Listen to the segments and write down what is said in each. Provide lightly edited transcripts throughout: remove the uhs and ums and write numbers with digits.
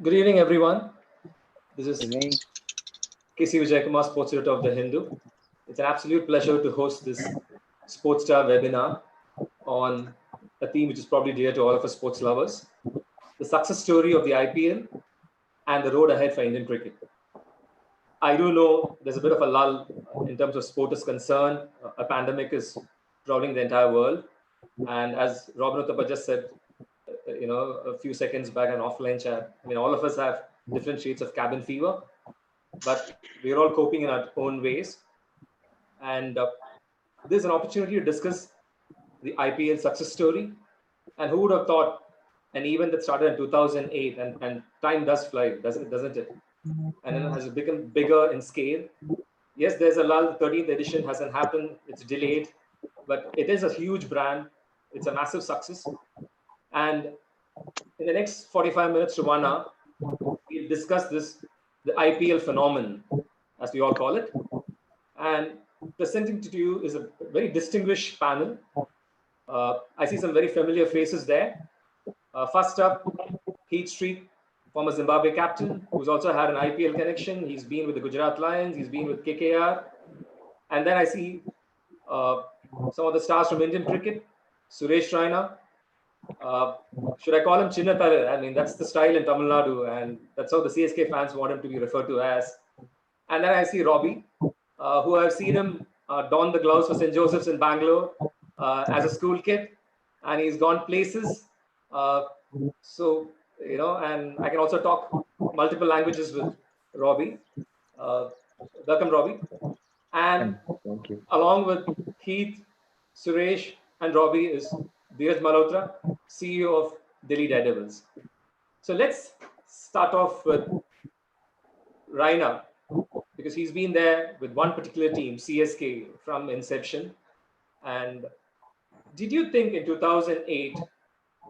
Good evening, everyone. This is Evening. KC Vijayakumar, Sports Editor of The Hindu. It's an absolute pleasure to host this Sports Star webinar on a theme which is probably dear to all of us sports lovers, the success story of the IPL and the road ahead for Indian cricket. I do know there's a bit of a lull in terms of sport is concerned. A pandemic is troubling the entire world. And as Robin Uthappa just said, a few seconds back an offline chat, I mean, all of us have different shades of cabin fever, but we're all coping in our own ways. And there's an opportunity to discuss the IPL success story. And who would have thought an event that started in 2008 and time does fly, doesn't it? And then has become bigger in scale. Yes, there's a lull. The 13th edition hasn't happened. It's delayed, but it is a huge brand. It's a massive success. And in the next 45 minutes to 1 hour, we'll discuss the IPL phenomenon, as we all call it. And presenting to you is a very distinguished panel. I see some very familiar faces there. First up, Heath Street, former Zimbabwe captain, who's also had an IPL connection. He's been with the Gujarat Lions. He's been with KKR. And then I see some of the stars from Indian cricket, Suresh Raina. Should I call him Chinnatharu? I mean, that's the style in Tamil Nadu, and that's how the CSK fans want him to be referred to as. And then I see Robbie, who I've seen him don the gloves for St. Joseph's in Bangalore as a school kid, and he's gone places. And I can also talk multiple languages with Robbie. Welcome, Robbie. And Thank you. Along with Heath, Suresh, and Robbie is Dheeraj Malhotra, CEO of Delhi Daredevils. So let's start off with Raina, because he's been there with one particular team, CSK, from inception. And did you think in 2008,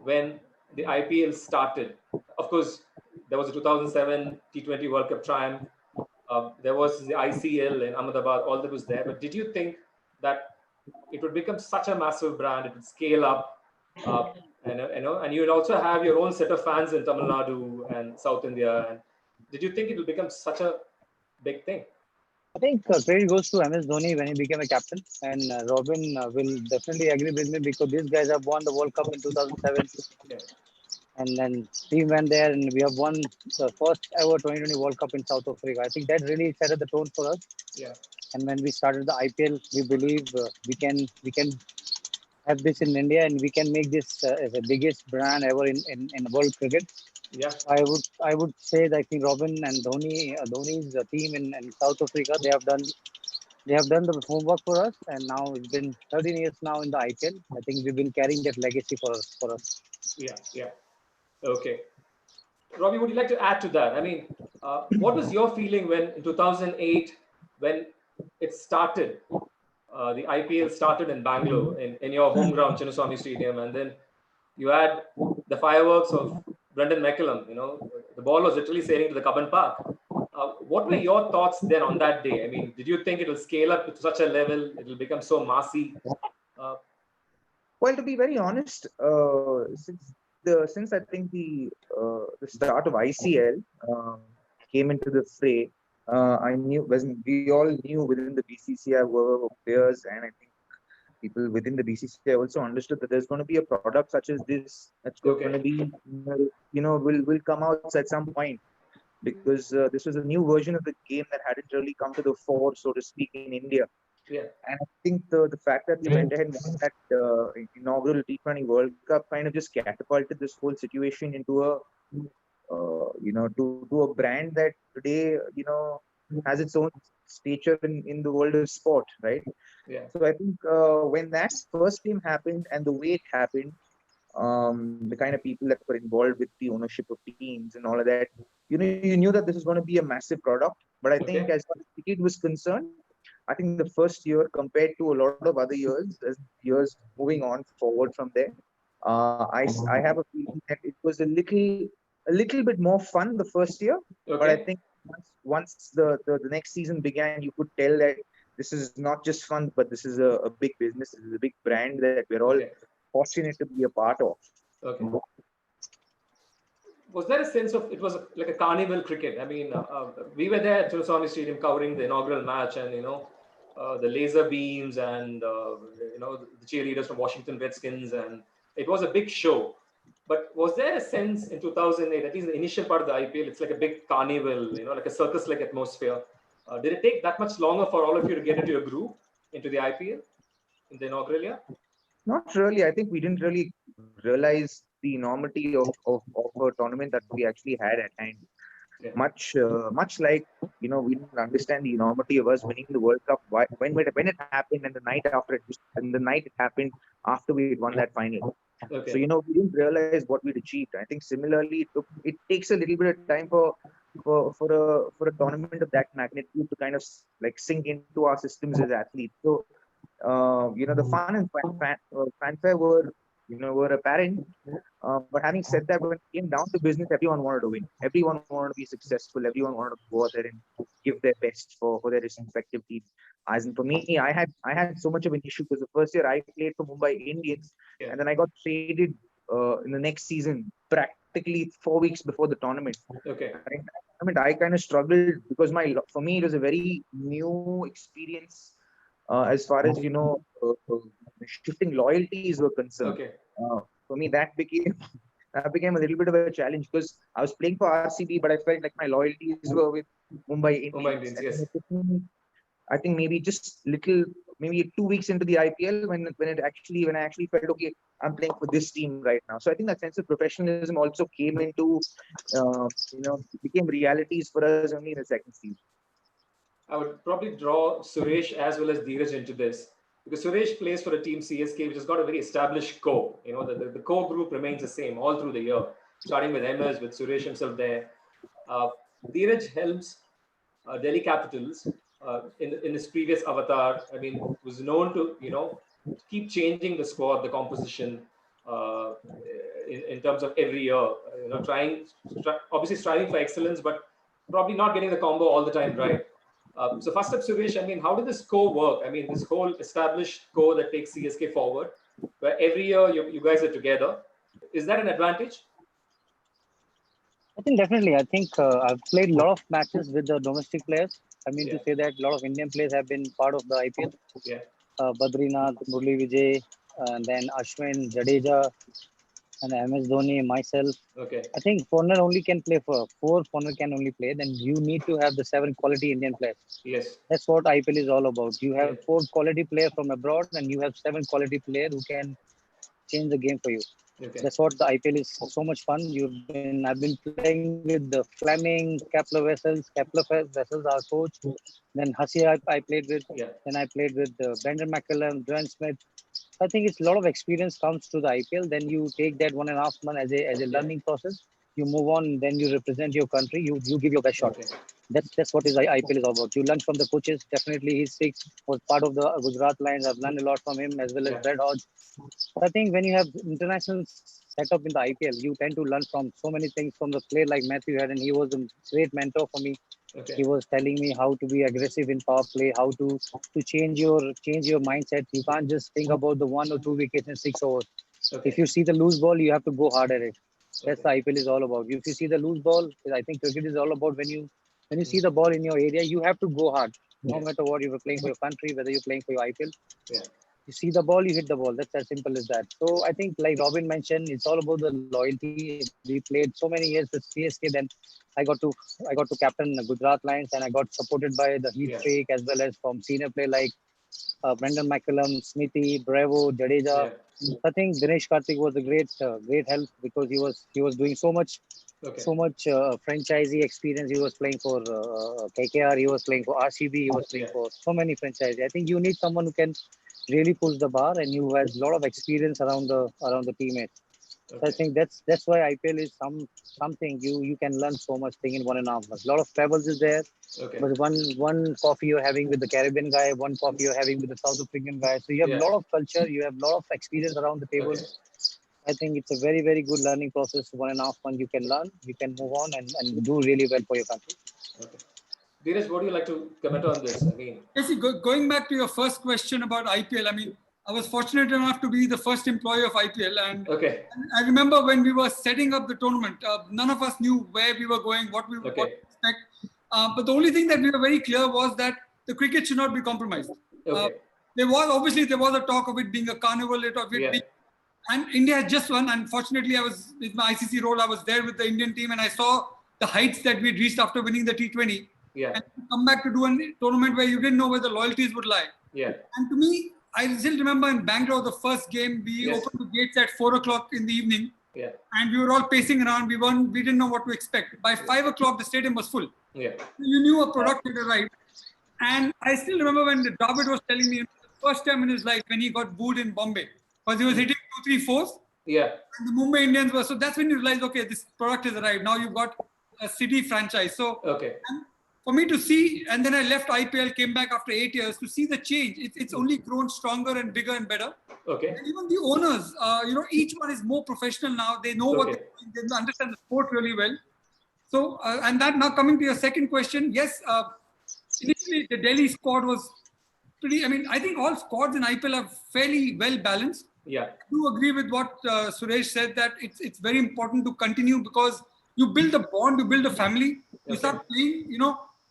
when the IPL started, of course, there was a 2007 T20 World Cup triumph, there was the ICL in Ahmedabad, all that was there. But did you think that it would become such a massive brand, it would scale up, and you would also have your own set of fans in Tamil Nadu and South India? And did you think it will become such a big thing? I think credit goes to MS Dhoni when he became a captain, and Robin will definitely agree with me because these guys have won the World Cup in 2007, Yeah. and then team went there, and we have won the first ever 2020 World Cup in South Africa. I think that really set the tone for us. Yeah. And when we started the IPL, we believe we can have this in India, and we can make this as the biggest brand ever in world cricket. Yeah. I would say that I think Robin and Dhoni's team in South Africa, they have done the homework for us, and now it's been 13 years now in the IPL. I think we've been carrying that legacy for us. Yeah. Yeah. Okay. Robbie, would you like to add to that? I mean, what was your feeling when in 2008, when it started, the IPL started in Bangalore, in your home ground, Chinnaswamy Stadium, and then you had the fireworks of Brendan McCullum. The ball was literally sailing to the Cubbon Park. What were your thoughts then on that day? I mean, did you think it will scale up to such a level? It will become so massy? Well, to be very honest, since I think the start of ICL came into the fray, we all knew within the BCCI were players, and I think people within the BCCI also understood that there's going to be a product such as this that's going to be, will come out at some point, because this was a new version of the game that hadn't really come to the fore, so to speak, in India. Yeah. And I think the fact that we went ahead and won that inaugural T20 World Cup kind of just catapulted this whole situation into a, to a brand that today, has its own stature in the world of sport, right? Yeah. So I think when that first game happened and the way it happened, the kind of people that were involved with the ownership of teams and all of that, you knew that this is going to be a massive product. But I think as far as cricket was concerned, I think the first year compared to a lot of other years, as years moving on forward from there, I have a feeling that it was a little bit more fun the first year. Okay. But I think once the next season began, you could tell that this is not just fun, but this is a big business. This is a big brand that we're all fortunate to be a part of. Okay. was there a sense of it was like a carnival cricket? I mean, we were there at Chinnaswamy Stadium covering the inaugural match, and the laser beams and the cheerleaders from Washington Redskins, and it was a big show. But was there a sense in 2008, at least the initial part of the IPL, it's like a big carnival, like a circus-like atmosphere. Did it take that much longer for all of you to get into your groove into the IPL in the inaugural year? Not really. I think we didn't really realize the enormity of a tournament that we actually had at hand. Yeah. Much like we didn't understand the enormity of us winning the World Cup when it happened, and the night after it, and the night it happened after we had won that final. Okay. So we didn't realize what we'd achieved. I think similarly, it takes a little bit of time for a tournament of that magnitude to kind of like sink into our systems as athletes. So the fun and fanfare were apparent. But having said that, when it came down to business, everyone wanted to win. Everyone wanted to be successful. Everyone wanted to go out there and give their best for their respective teams. As in, for me, I had so much of an issue because the first year I played for Mumbai Indians, and then I got traded in the next season, practically 4 weeks before the tournament. Okay. I kind of struggled because for me it was a very new experience as far as shifting loyalties were concerned. Okay. For me, that became a little bit of a challenge because I was playing for RCB, but I felt like my loyalties were with Mumbai Indians. Yes. I think maybe 2 weeks into the IPL when I actually felt okay, I'm playing for this team right now. So I think that sense of professionalism also came into became realities for us only in the second season. I would probably draw Suresh as well as Dheeraj into this because Suresh plays for a team CSK which has got a very established core. The core group remains the same all through the year, starting with MS, with Suresh himself there. Dheeraj helps Delhi Capitals in his previous avatar. I mean, was known to keep changing the squad, the composition in terms of every year. Obviously striving for excellence, but probably not getting the combo all the time right. So first up, Suresh, I mean, how did this core work? I mean, this whole established core that takes CSK forward, where every year you guys are together. Is that an advantage? I think definitely. I think I've played a lot of matches with the domestic players. I mean to say that a lot of Indian players have been part of the IPL. Yeah. Badrinath, Murli Vijay, and then Ashwin, Jadeja, and MS Dhoni, myself. Okay. I think foreigner only can play four foreigner can only play. Then you need to have the 7 quality Indian players. Yes. That's what IPL is all about. You have 4 quality players from abroad, and you have 7 quality players who can change the game for you. Okay. That's what the IPL is so much fun. I've been playing with the Fleming, Kepler Vessels, our coach. Then Hassi I played with. Yeah. Then I played with Brendan McCullum, Duane Smith. I think it's a lot of experience comes to the IPL. Then you take that 1.5 months as a learning process. You move on. Then you represent your country. You give your best shot. Okay. That's what is IPL is all about. You learn from the coaches. Definitely, was part of the Gujarat Lions. I've learned a lot from him as well as Brad Hodge. I think when you have international setup in the IPL, you tend to learn from so many things from the player like Matthew Head, and he was a great mentor for me. Okay. He was telling me how to be aggressive in power play, how to change your mindset. You can't just think about the 1 or 2 wickets in 6 overs. Okay. If you see the loose ball, you have to go hard at it. That's the IPL is all about. If you see the loose ball, I think cricket is all about when you see the ball in your area, you have to go hard. No matter what you were playing for your country, whether you're playing for your IPL. Yeah. You see the ball, you hit the ball. That's as simple as that. So I think, like Robin mentioned, it's all about the loyalty. We played so many years with CSK. Then I got to captain the Gujarat Lions, and I got supported by the Heath Fake as well as from senior play like Brendan McCullum, Smithy, Bravo, Jadeja. I think Dinesh Karthik was a great help because he was doing so much franchisee experience. He was playing for KKR, he was playing for RCB, he was playing for so many franchises. I think you need someone who can really push the bar and who has a lot of experience around the teammates. So I think that's why IPL is something you can learn so much thing in 1.5 months. A lot of travels is there. But one coffee you're having with the Caribbean guy, one coffee you're having with the South African guy. So you have a lot of culture, you have a lot of experience around the table. I think it's a very, very good learning process. 1.5 months you can learn, you can move on and do really well for your country. Okay. Dheeraj, what do you like to comment on this? I mean, going back to your first question about IPL, I mean, I was fortunate enough to be the first employee of IPL, and Okay. I remember when we were setting up the tournament, none of us knew where we were going, what we would expect. But the only thing that we were very clear was that the cricket should not be compromised. Okay. There was a talk of it being a carnival, and India had just won. Unfortunately, I was with my ICC role. I was there with the Indian team, and I saw the heights that we had reached after winning the T20. Yeah. And come back to do a tournament where you didn't know where the loyalties would lie. Yeah. And to me, I still remember in Bangalore, the first game, we opened the gates at 4 o'clock in the evening. Yeah. And we were all pacing around. We didn't know what to expect. By 5 o'clock, the stadium was full. Yeah. You knew a product had arrived. And I still remember when Dravid was telling me the first time in his life when he got booed in Bombay, because he was hitting 2-3-4s. Yeah. And the Mumbai Indians were, so that's when you realize, okay, this product has arrived. Now you've got a city franchise. So and for me to see, and then I left IPL, came back after 8 years to see the change. It's only grown stronger and bigger and better. Okay. And even the owners, each one is more professional now. They know what they're doing. They understand the sport really well. So, and that now coming to your second question, yes, initially the Delhi squad was pretty, I think all squads in IPL are fairly well balanced. Yeah. I do agree with what Suresh said, that it's very important to continue because you build a bond, you build a family, you start playing,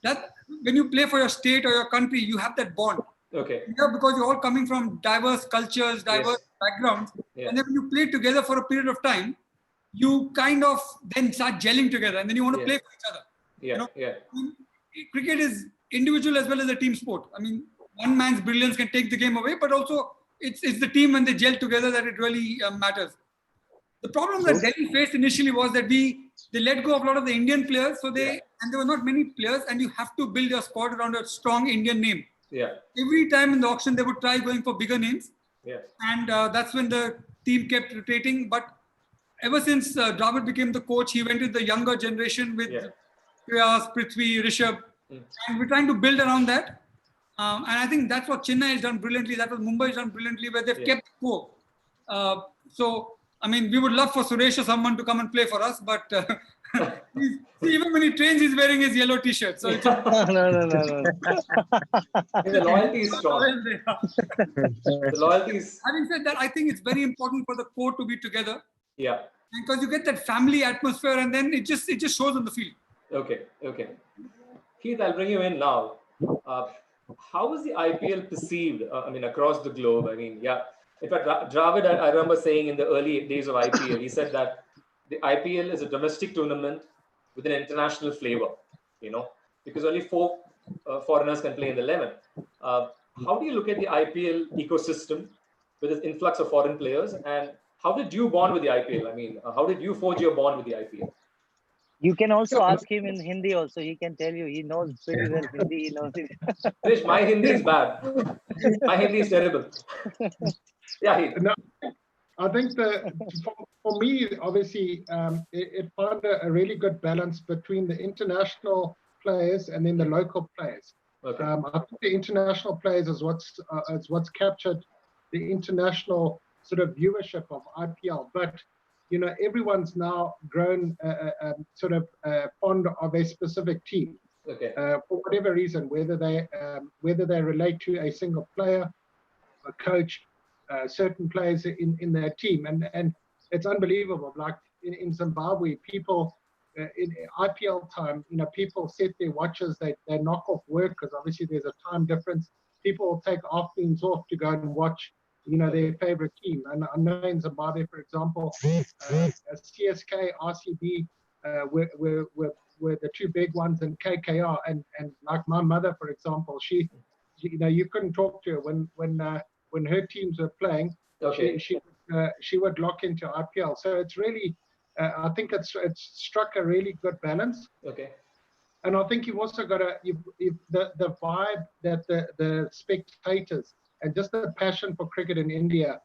that when you play for your state or your country, you have that bond. Okay. Yeah, because you're all coming from diverse cultures, diverse backgrounds. Yeah. And then when you play together for a period of time, you kind of then start gelling together and then you want to play for each other. Yeah. Cricket is individual as well as a team sport. One man's brilliance can take the game away, but also it's the team when they gel together that it really matters. The problem that Delhi faced initially was that they let go of a lot of the Indian players, and there were not many players, and you have to build your squad around a strong Indian name. Yeah. Every time in the auction, they would try going for bigger names. Yeah. And that's when the team kept rotating. But ever since Dravid became the coach, he went with the younger generation with Greaves, Prithvi, Rishabh. And we're trying to build around that. And I think that's what Chennai has done brilliantly. That was Mumbai has done brilliantly, where they've kept the core. We would love for Suresh or someone to come and play for us, but even when he trains, he's wearing his yellow t-shirt. So it's no. The loyalty is strong. The loyalty is... Having said that, I think it's very important for the core to be together. Yeah. Because you get that family atmosphere, and then it just shows on the field. Okay. Keith, I'll bring you in now. How was the IPL perceived? Across the globe. In fact, Dravid, I remember saying in the early days of IPL, he said that the IPL is a domestic tournament with an international flavor, because only 4 foreigners can play in the 11. How do you look at the IPL ecosystem with this influx of foreign players? And how did you bond with the IPL? How did you forge your bond with the IPL? You can also ask him in Hindi also. He can tell you. He knows pretty well Hindi. He knows it. My Hindi is bad. My Hindi is terrible. Yeah. No, I think for me, obviously, it found a really good balance between the international players and then the local players. Okay. I think the international players is what's captured the international sort of viewership of IPL. But everyone's now grown fond of a specific team. Okay. For whatever reason, whether they relate to a single player, a coach, certain players in their team, and it's unbelievable. Like in Zimbabwe, people in IPL time, people set their watches. They knock off work because obviously there's a time difference. People will take afternoons off to go and watch their favorite team. And I know in Zimbabwe, for example, CSK, RCB were the 2 big ones, and KKR. And like my mother, for example, she you couldn't talk to her when her teams were playing. Okay. She would lock into IPL. So it's really, I think it's struck a really good balance. Okay. And I think you've also got the vibe that the spectators and just the passion for cricket in India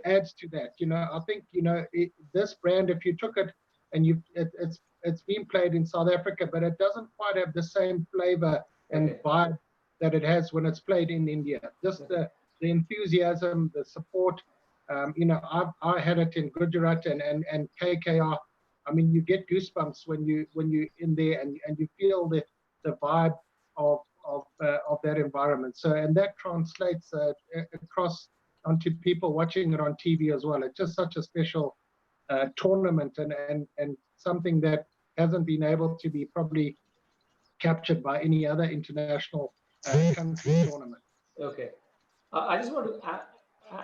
adds to that. I think this brand, if you took it and it's been played in South Africa, but it doesn't quite have the same flavor and vibe that it has when it's played in India. Just the enthusiasm, the support. I had it in Gujarat and KKR. You get goosebumps when you in there and you feel the vibe of that environment. So, and that translates across onto people watching it on TV as well. It's just such a special tournament and something that hasn't been able to be probably captured by any other international country tournament. Okay. I just want to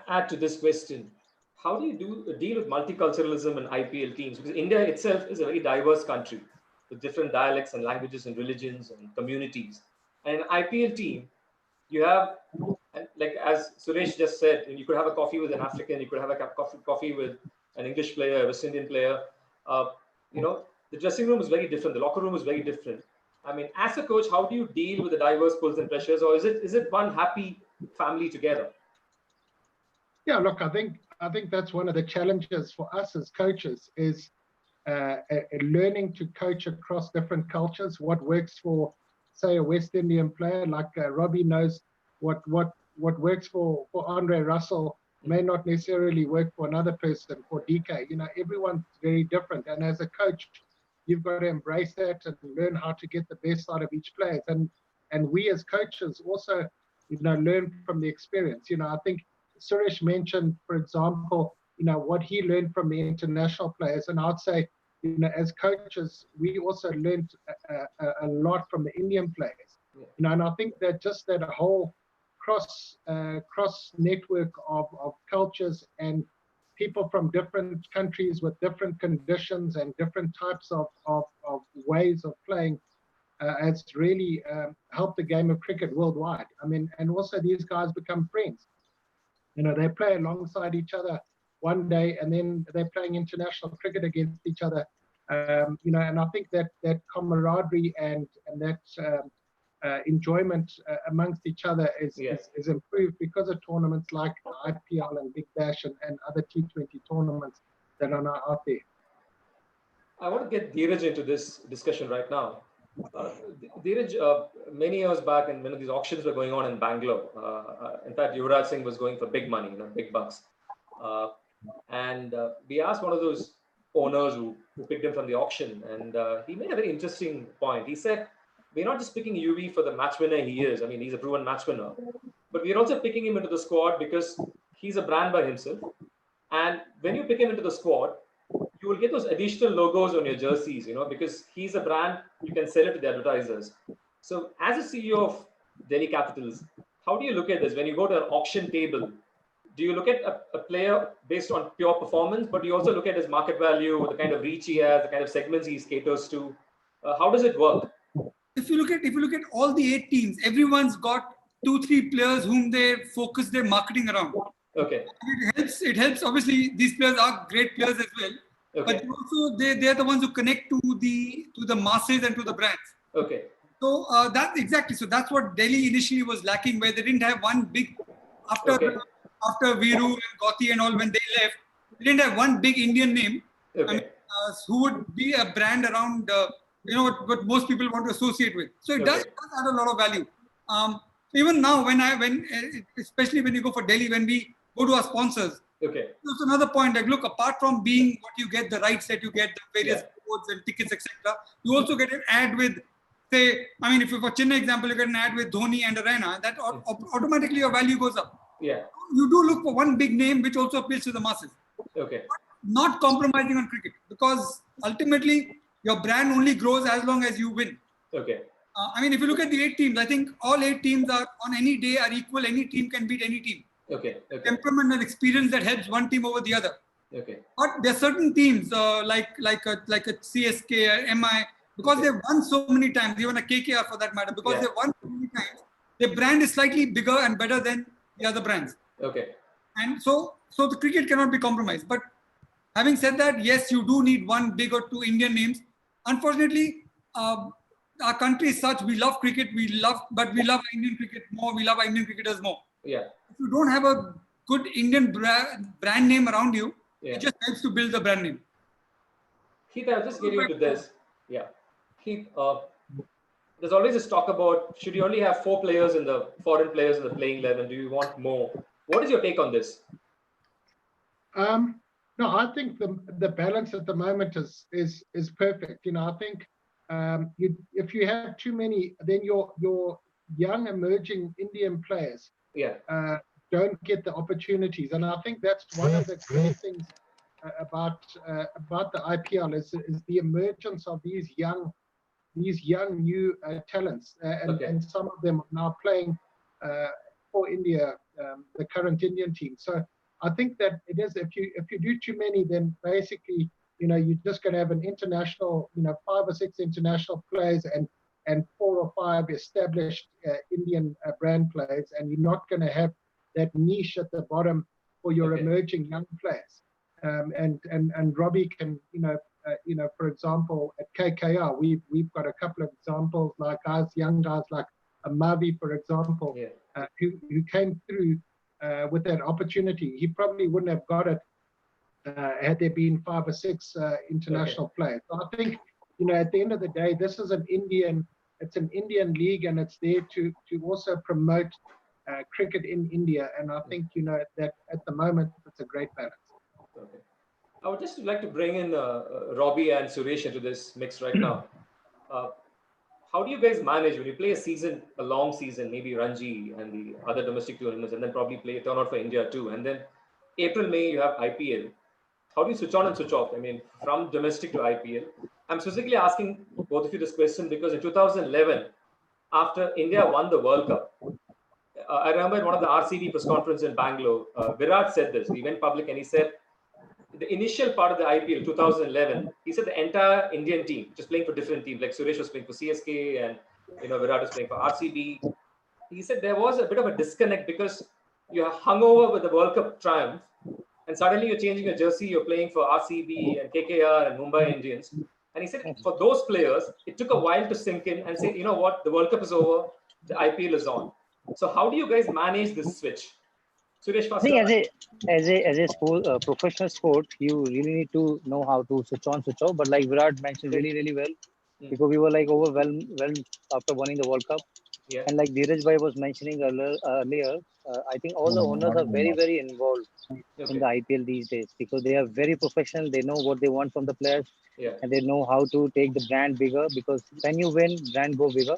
add to this question. How do you deal with multiculturalism and IPL teams? Because India itself is a very diverse country with different dialects and languages and religions and communities. And an IPL team, you have, like as Suresh just said, you could have a coffee with an African, you could have a coffee with an English player, a West Indian player. The dressing room is very different. The locker room is very different. I mean, as a coach, how do you deal with the diverse pulls and pressures, or is it one happy family together? Yeah, look, I think that's one of the challenges for us as coaches is learning to coach across different cultures. What works for, say, a West Indian player like Robbie knows what works for Andre Russell may not necessarily work for another person, for DK. Everyone's very different, and as a coach, you've got to embrace that and learn how to get the best out of each player. And we as coaches also, learn from the experience. I think Suresh mentioned, for example, what he learned from the international players, and I'd say, as coaches, we also learned a lot from the Indian players. And I think that just that whole cross network of cultures and people from different countries with different conditions and different types of ways of playing has really helped the game of cricket worldwide. I mean, and also these guys become friends. They play alongside each other one day, and then they're playing international cricket against each other. And I think that camaraderie and that enjoyment amongst each other is improved because of tournaments like IPL and Big Bash and other T20 tournaments that are now out there. I want to get Dheeraj into this discussion right now. Dheeraj, many years back, and when these auctions were going on in Bangalore, in fact, Yuvraj Singh was going for big money, big bucks. And we asked one of those owners who picked him from the auction, and he made a very interesting point. He said, we're not just picking UV for the match winner he is. I mean, he's a proven match winner. But we're also picking him into the squad because he's a brand by himself. And when you pick him into the squad, you will get those additional logos on your jerseys, because he's a brand, you can sell it to the advertisers. So as a CEO of Delhi Capitals, how do you look at this? When you go to an auction table, do you look at a player based on pure performance, but you also look at his market value, the kind of reach he has, the kind of segments he caters to? How does it work? If you look at all the 8 teams, everyone's got 2-3 players whom they focus their marketing around. Okay. It helps. Obviously, these players are great players as well. Okay. But also they're the ones who connect to the masses and to the brands. Okay. So that's exactly. So that's what Delhi initially was lacking, where they didn't have one big after Viru and Gothi and all, when they left, they didn't have one big Indian name. Okay. I mean, who would be a brand around what most people want to associate with. So it does add a lot of value. Even now, especially when you go for Delhi, when we go to our sponsors, that's another point. Like, look, apart from being what you get, the rights that you get, the various codes and tickets, etc., you also get an ad with, say, I mean, if you for Chennai example, you get an ad with Dhoni and Arena, that automatically your value goes up. Yeah. You do look for one big name which also appeals to the masses. Okay. But not compromising on cricket, because ultimately your brand only grows as long as you win. Okay. I mean, if you look at the 8 teams, I think all 8 teams are on any day are equal. Any team can beat any team. Okay. Temperament and experience that helps one team over the other. Okay. But there are certain teams like a CSK or MI, because they've won so many times, even a KKR for that matter, because they've won so many times, their brand is slightly bigger and better than the other brands. Okay. And so the cricket cannot be compromised. But having said that, yes, you do need 1 big or 2 Indian names. Unfortunately, our country is such, we love cricket, but we love Indian cricket more, we love Indian cricketers more. Yeah. If you don't have a good Indian brand name around you, it just helps to build the brand name. Heath, I'll just get you into this. Yeah. Heath, there's always this talk about, should you only have 4 foreign players in the playing 11? Do you want more? What is your take on this? No, I think the balance at the moment is perfect. I think if you have too many, then your young emerging Indian players don't get the opportunities. And I think that's one of the great things about the IPL is the emergence of these young new talents, and some of them are now playing for India, the current Indian team. So I think that it is, if you do too many, then basically, you're just going to have an international, 5 or 6 international players and 4 or 5 established Indian brand players, and you're not going to have that niche at the bottom for your emerging young players. And Robbie can, for example, at KKR, we've got a couple of examples like young guys like Mavi, for example, who came through with that opportunity. He probably wouldn't have got it had there been 5 or 6 international players. So I think, at the end of the day, this is an Indian league, and it's there to also promote cricket in India. And I think, that at the moment, it's a great balance. Okay. I would just like to bring in Robbie and Suresh into this mix right now. How do you guys manage when you play a long season, maybe Ranji and the other domestic tournaments, and then probably play a turnout for India too, and then April, May, you have IPL. How do you switch on and switch off? I mean, from domestic to IPL. I'm specifically asking both of you this question because in 2011, after India won the World Cup, I remember in one of the RCB press conferences in Bangalore, Virat said this. He went public and he said, the initial part of the IPL 2011, he said the entire Indian team, just playing for different teams, like Suresh was playing for CSK and Virat was playing for RCB. He said there was a bit of a disconnect because you are hungover with the World Cup triumph, and suddenly you're changing your jersey, you're playing for RCB and KKR and Mumbai Indians. And he said for those players, it took a while to sink in and say, you know what, the World Cup is over, the IPL is on. So how do you guys manage this switch? Suresh, I think as a sport, professional sport, you really need to know how to switch on, switch off. But like Virat mentioned really well, because we were like overwhelmed after winning the World Cup. Yeah. And like Dheeraj Bhai was mentioning earlier, I think all the owners are very involved in the IPL these days because they are very professional. They know what they want from the players, and they know how to take the brand bigger, because when you win, brand go bigger.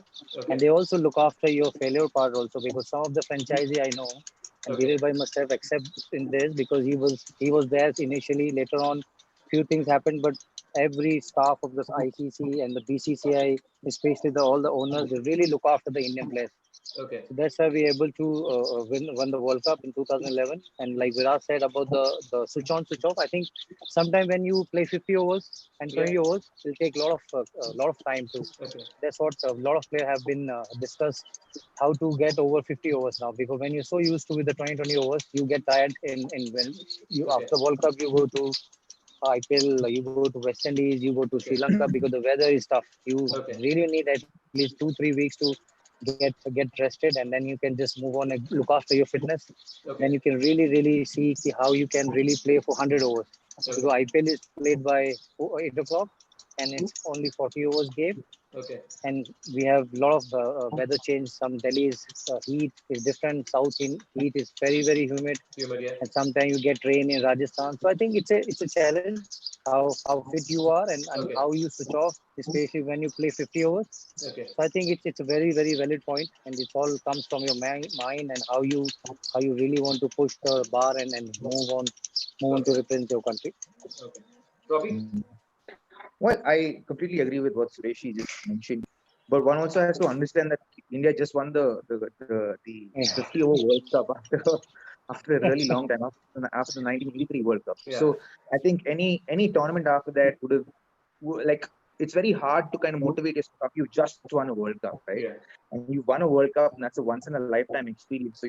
And they also look after your failure part also, because some of the franchisee I know, and Dheeraj Bhai must have accepted in this because he was there initially. Later on, few things happened, but every staff of this ICC and the BCCI, especially all the owners, they really look after the Indian players. So that's why we were able to win the World Cup in 2011. And like Virat said about the switch on, switch off, I think sometime when you play 50 overs and 20 overs, it will take a lot of time to. That's what a lot of players have been discussed, how to get over 50 overs now. Because when you're so used to with the 20 overs, you get tired in when you after World Cup you go to IPL, you go to West Indies, you go to Sri Lanka because the weather is tough. You really need at least 2-3 weeks to get rested, and then you can just move on and look after your fitness. Then you can really see how you can really play for 100 overs. Because IPL is played by 8 o'clock and it's only 40 overs game. And we have a lot of weather change. Some Delhi's heat is different. South in heat is very humid. And sometimes you get rain in Rajasthan. So I think it's a challenge how fit you are and how you switch off, especially when you play 50 overs. So I think it's a very valid point, and it all comes from your mind and how you really want to push the bar and move on to represent your country. Robbie? Well, I completely agree with what Suresh just mentioned, but one also has to understand that India just won the 50 over World Cup after a really long time, after the 1983 World Cup. So I think any tournament after that would have it's very hard to kind of motivate yourself. You just won a World Cup, right? And you won a World Cup, and that's a once in a lifetime experience. So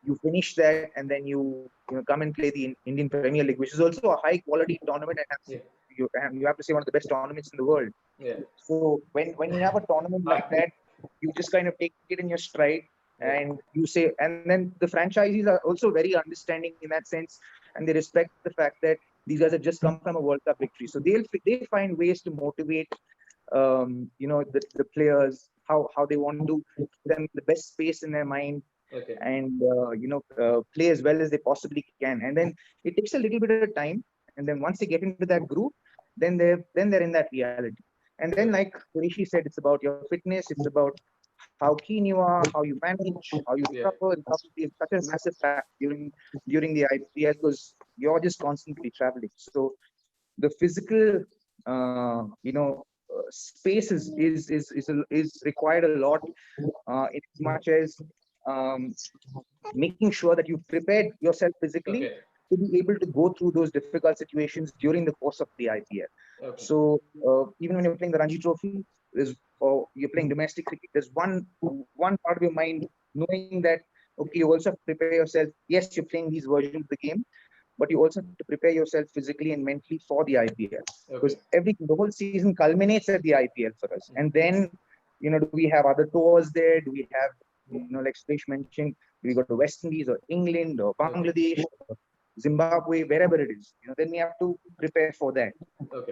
you finish that, and then you come and play the Indian Premier League, which is also a high quality tournament, and you have to say one of the best tournaments in the world. So when you have a tournament like that, you just kind of take it in your stride, and you say, and then the franchisees are also very understanding in that sense, and they respect the fact that these guys have just come from a World Cup victory. So they find ways to motivate, the players, how they want to give them the best space in their mind, and play as well as they possibly can. And then it takes a little bit of time, and then once they get into that groove, then they're in that reality. And then, like Rishi said, it's about your fitness, it's about how keen you are, how you manage, how you recover. It's obviously such a massive fact during the IPL because you're just constantly traveling. So the physical, space is required a lot, in as much as um, making sure that you've prepared yourself physically to be able to go through those difficult situations during the course of the IPL. So even when you're playing the Ranji Trophy, or you're playing domestic cricket, there's one part of your mind knowing that okay, you also have to prepare yourself. Yes, you're playing these versions of the game, but you also have to prepare yourself physically and mentally for the IPL because the whole season culminates at the IPL for us, and then do we have other tours there? Do we have like Suresh mentioned, do we go to West Indies or England or Bangladesh or Zimbabwe, wherever it is? Then we have to prepare for that.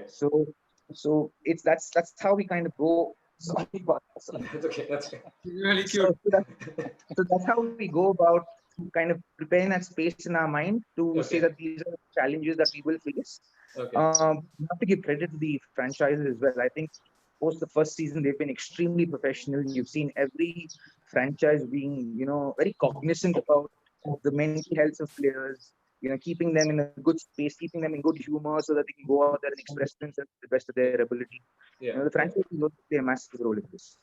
So that's how we kind of go. Sorry about that. That's okay. That's okay. Really cute. So that's how we go about kind of preparing that space in our mind to say that these are challenges that we will face. We have to give credit to the franchises as well. I think post the first season, they've been extremely professional. You've seen every franchise being, very cognizant about the mental health of players, keeping them in a good space, keeping them in good humor so that they can go out there and express themselves to the best of their ability. The franchise will play a massive role in this.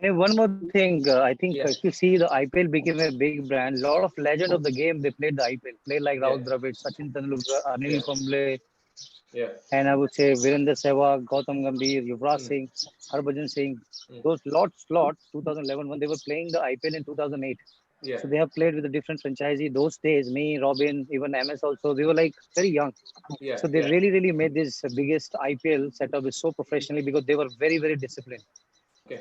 And one more thing, I think if you see the IPL became a big brand, a lot of legend of the game, they played the IPL. Played like Rahul Dravid, Sachin Tendulkar, Anil Kumble, and I would say Virender Sehwag, Gautam Gambhir, Yuvraj Singh, Harbhajan Singh. Those slots, 2011, when they were playing the IPL in 2008. So they have played with a different franchisee. Those days, me, Robin, even MS also, we were like very young. So they really made this biggest IPL setup so professionally because they were very disciplined.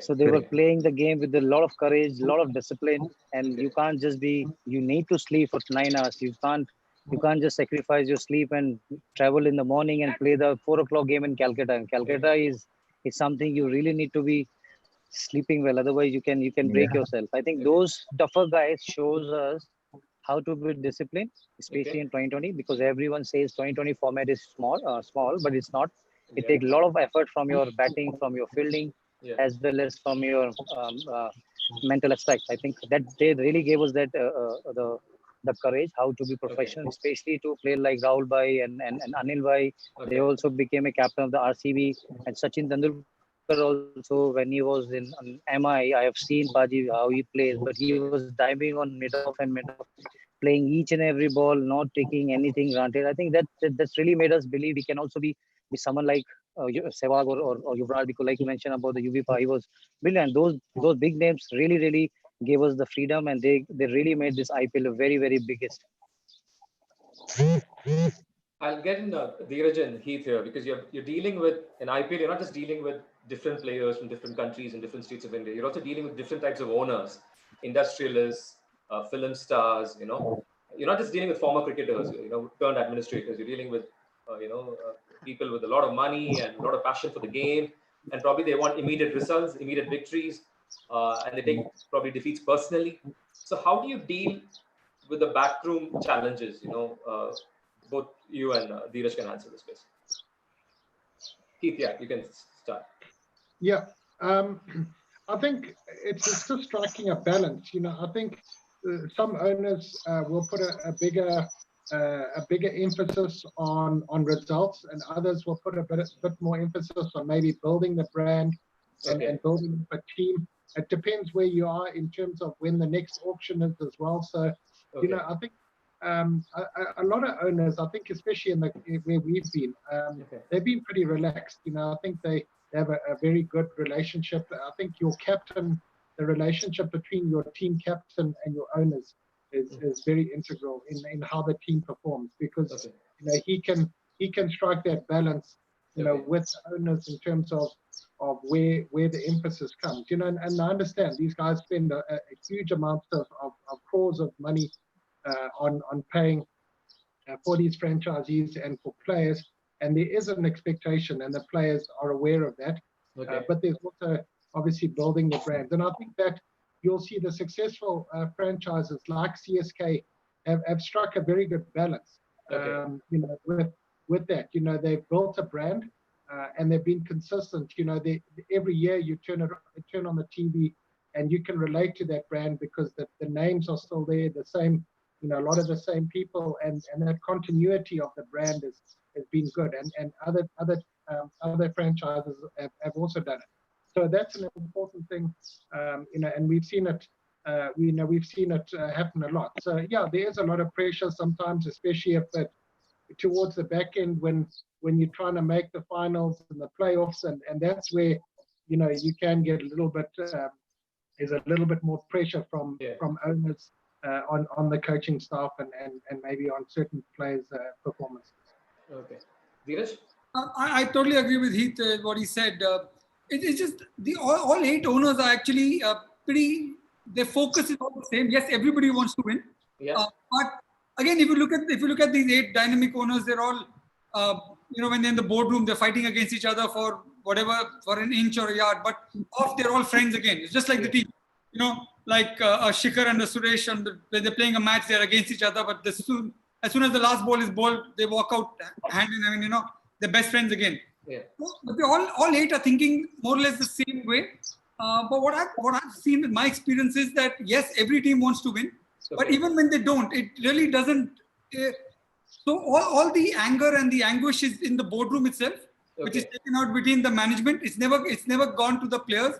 So they were playing the game with a lot of courage, a lot of discipline, and you can't just you need to sleep for 9 hours. You can't just sacrifice your sleep and travel in the morning and play the 4 o'clock game in Calcutta. And Calcutta is something you really need to be sleeping well. Otherwise you can break yourself. I think those tougher guys shows us how to be disciplined, especially in 2020, because everyone says 2020 format is small, but it's not. It takes a lot of effort from your batting, from your fielding, as well as from your mental aspect. I think that they really gave us that the courage how to be professional, especially to play like Rahul Bhai and Anil Bhai. They also became a captain of the RCB, and Sachin Tendulkar also, when he was in MI, I have seen Paji how he plays, but he was diving on mid off, playing each and every ball, not taking anything granted. I think that's really made us believe we can also be someone like Sehwag or Yuvraj, because like you mentioned about the UVPA, he was brilliant. Those big names really gave us the freedom, and they really made this IPL a very biggest. I'll get in Dheeraj and Heath here because you're dealing with an IPL. You're not just dealing with different players from different countries and different states of India. You're also dealing with different types of owners, industrialists, film stars. You're not just dealing with former cricketers. Turned administrators. You're dealing with people with a lot of money and a lot of passion for the game, and probably they want immediate results, immediate victories, and they take probably defeats personally. So how do you deal with the backroom challenges? Both you and Dheeraj can answer this question. Keith, you can start. Yeah, I think it's just striking a balance. I think some owners will put a bigger emphasis on results, and others will put a bit more emphasis on maybe building the brand and building a team. It depends where you are in terms of when the next auction is as well. So, I think a lot of owners, I think, especially where we've been, they've been pretty relaxed. I think they have a very good relationship. I think the relationship between your team captain and your owners is very integral in how the team performs, because he can strike that balance with owners in terms of where the emphasis comes. And I understand these guys spend a huge amount of crores of money on paying for these franchisees and for players, and there is an expectation, and the players are aware of that. But there's also obviously building the brand, and I think that you'll see the successful franchises like CSK have struck a very good balance. With that, they've built a brand, and they've been consistent. Every year you turn on the TV, and you can relate to that brand because the names are still there, the same, you know, a lot of the same people, and that continuity of the brand has been good, and other franchises have also done it. So that's an important thing, you know, and we've seen it. We've seen it happen a lot. So yeah, there is a lot of pressure sometimes, especially if it towards the back end when you're trying to make the finals and the playoffs, and that's where, you know, you can get a little bit. There's a little bit more pressure from owners on the coaching staff and maybe on certain players' performances. Okay, Dheeraj? I totally agree with Heath what he said. It's just all 8 owners are actually pretty. Their focus is all the same. Yes, everybody wants to win. Yeah. But again, if you look at these 8 dynamic owners, they're all you know, when they're in the boardroom, they're fighting against each other for whatever, for an inch or a yard. But off, they're all friends again. It's just like the team. You know, like a Shikhar and a Suresh, and when they're playing a match, they're against each other. But as soon as the last ball is bowled, they walk out hand in hand. You know, they're best friends again. Yeah. But all 8 are thinking more or less the same way. But what I've seen with my experience is that yes, every team wants to win, but even when they don't, it really doesn't. So all the anger and the anguish is in the boardroom itself, which is taken out between the management. It's never gone to the players.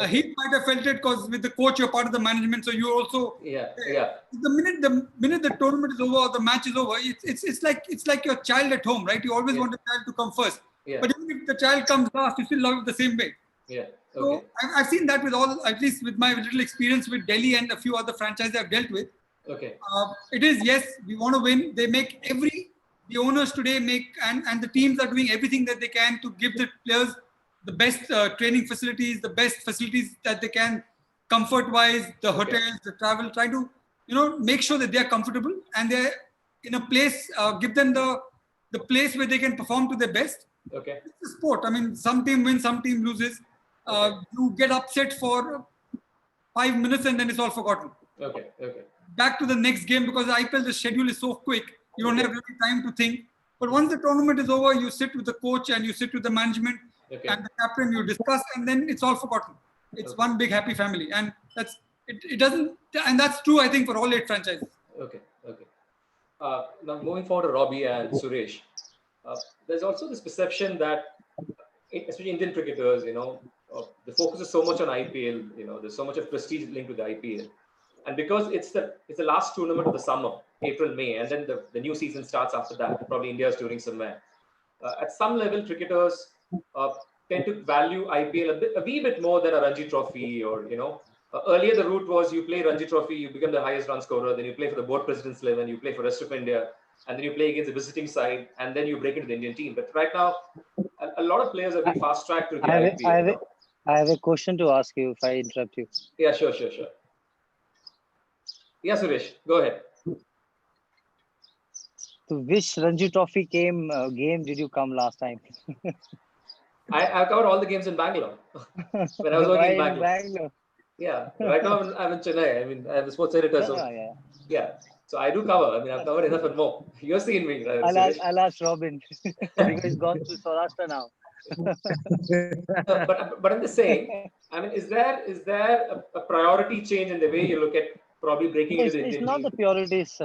He might have felt it because with the coach you're part of the management, so you also. The minute the tournament is over or the match is over, it's like your child at home, right? You always want the child to come first, but even if the child comes last, you still love it the same way. Yeah. So I've seen that with at least with my little experience with Delhi and a few other franchises I've dealt with. Okay. It is, yes, we want to win. They make the owners today and the teams are doing everything that they can to give the players the best training facilities, the best facilities that they can, comfort-wise, the hotels, the travel, try to, you know, make sure that they are comfortable and they're in a place, give them the place where they can perform to their best. Okay. It's a sport. I mean, some team wins, some team loses. You get upset for 5 minutes and then it's all forgotten. Okay. Back to the next game, because the IPL, the schedule is so quick, you don't have really time to think. But once the tournament is over, you sit with the coach and you sit with the management and the captain, you discuss, and then it's all forgotten. It's one big happy family, and it doesn't, and that's true, I think, for all 8 franchises. Okay. Now moving forward to Robbie and Suresh, there's also this perception that, especially Indian cricketers, you know, the focus is so much on IPL. You know, there's so much of prestige linked with the IPL, and because it's the last tournament of the summer, April, May, and then the new season starts after that. Probably India is touring somewhere. At some level, cricketers tend to value IPL a wee bit more than a Ranji Trophy, or, you know, earlier the route was you play Ranji Trophy, you become the highest run scorer, then you play for the board president's 11, you play for rest of India, and then you play against the visiting side, and then you break into the Indian team. But right now, a lot of players have been fast-tracked to the IPL. I have a question to ask you if I interrupt you. Yeah, sure. Yeah, Suresh, go ahead. To which Ranji Trophy game did you come last time? I covered all the games in Bangalore when I was working in Bangalore. Yeah, right now I'm in Chennai. I mean, I'm a sports editor, so yeah. So I do cover. I mean, I've covered enough and more. You're seeing me, right? I'll ask Robin because he's gone to Saurashtra now. But I'm just saying, I mean, is there a priority change in the way you look at probably breaking into the Indian team? It's not the priorities,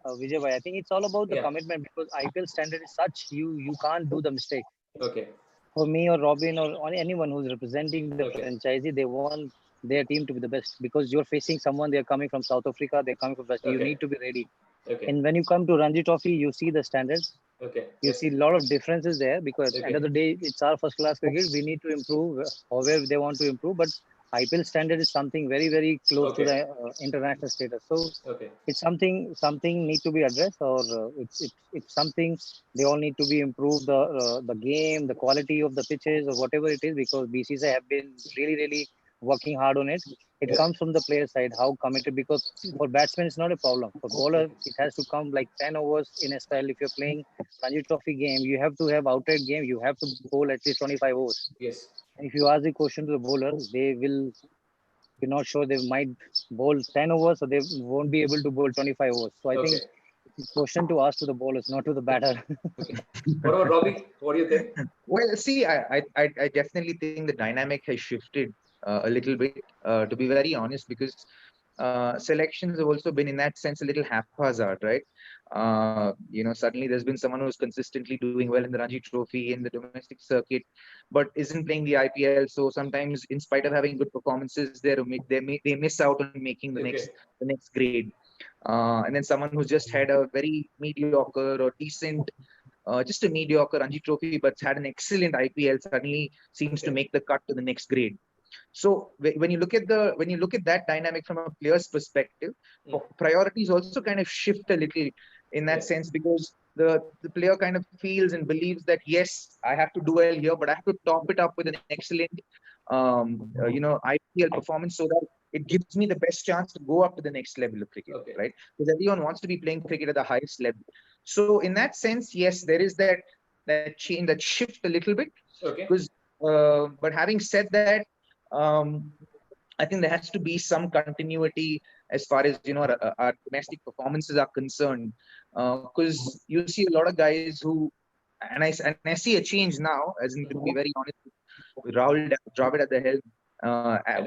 Vijay. I think it's all about the commitment, because IPL standard is such, you can't do the mistake. Okay. For me or Robin or anyone who's representing the franchisee, they want their team to be the best, because you're facing someone, they're coming from South Africa, they're coming from West. You need to be ready. And when you come to Ranji Trophy, you see the standards. You see a lot of differences there, because at the end of the day, it's our first class cricket. We need to improve however they want to improve, but IPL standard is something very, very close to the international status. So it's something need to be addressed, or it's something they all need to be improved, the game, the quality of the pitches, or whatever it is, because BCCI have been really, really working hard on it. It comes from the player side, how committed, because for batsmen it's not a problem. For bowler, it has to come like 10 overs in a style. If you're playing Ranji Trophy game, you have to have outright game. You have to bowl at least 25 overs. Yes. And if you ask the question to the bowler, they will, you're not sure, they might bowl 10 overs, so they won't be able to bowl 25 overs. So I think it's a question to ask to the bowlers, not to the batter. What about Robbie? What do you think? Well, see, I definitely think the dynamic has shifted a little bit, to be very honest, because selections have also been in that sense a little haphazard, right? Suddenly there's been someone who's consistently doing well in the Ranji Trophy in the domestic circuit, but isn't playing the IPL. So sometimes, in spite of having good performances, they miss out on making the next grade. And then someone who's just had a very mediocre or decent, just a mediocre Ranji Trophy, but had an excellent IPL, suddenly seems to make the cut to the next grade. So when you look at that dynamic from a player's perspective, priorities also kind of shift a little in that sense, because the player kind of feels and believes that, yes, I have to do well here, but I have to top it up with an excellent IPL performance, so that it gives me the best chance to go up to the next level of cricket, right? Because everyone wants to be playing cricket at the highest level. So in that sense, yes, there is that change, that shift a little bit. Because but having said that, I think there has to be some continuity as far as our domestic performances are concerned, because you see a lot of guys who, and I see a change now, as in, to be very honest, with Rahul Dravid at the helm,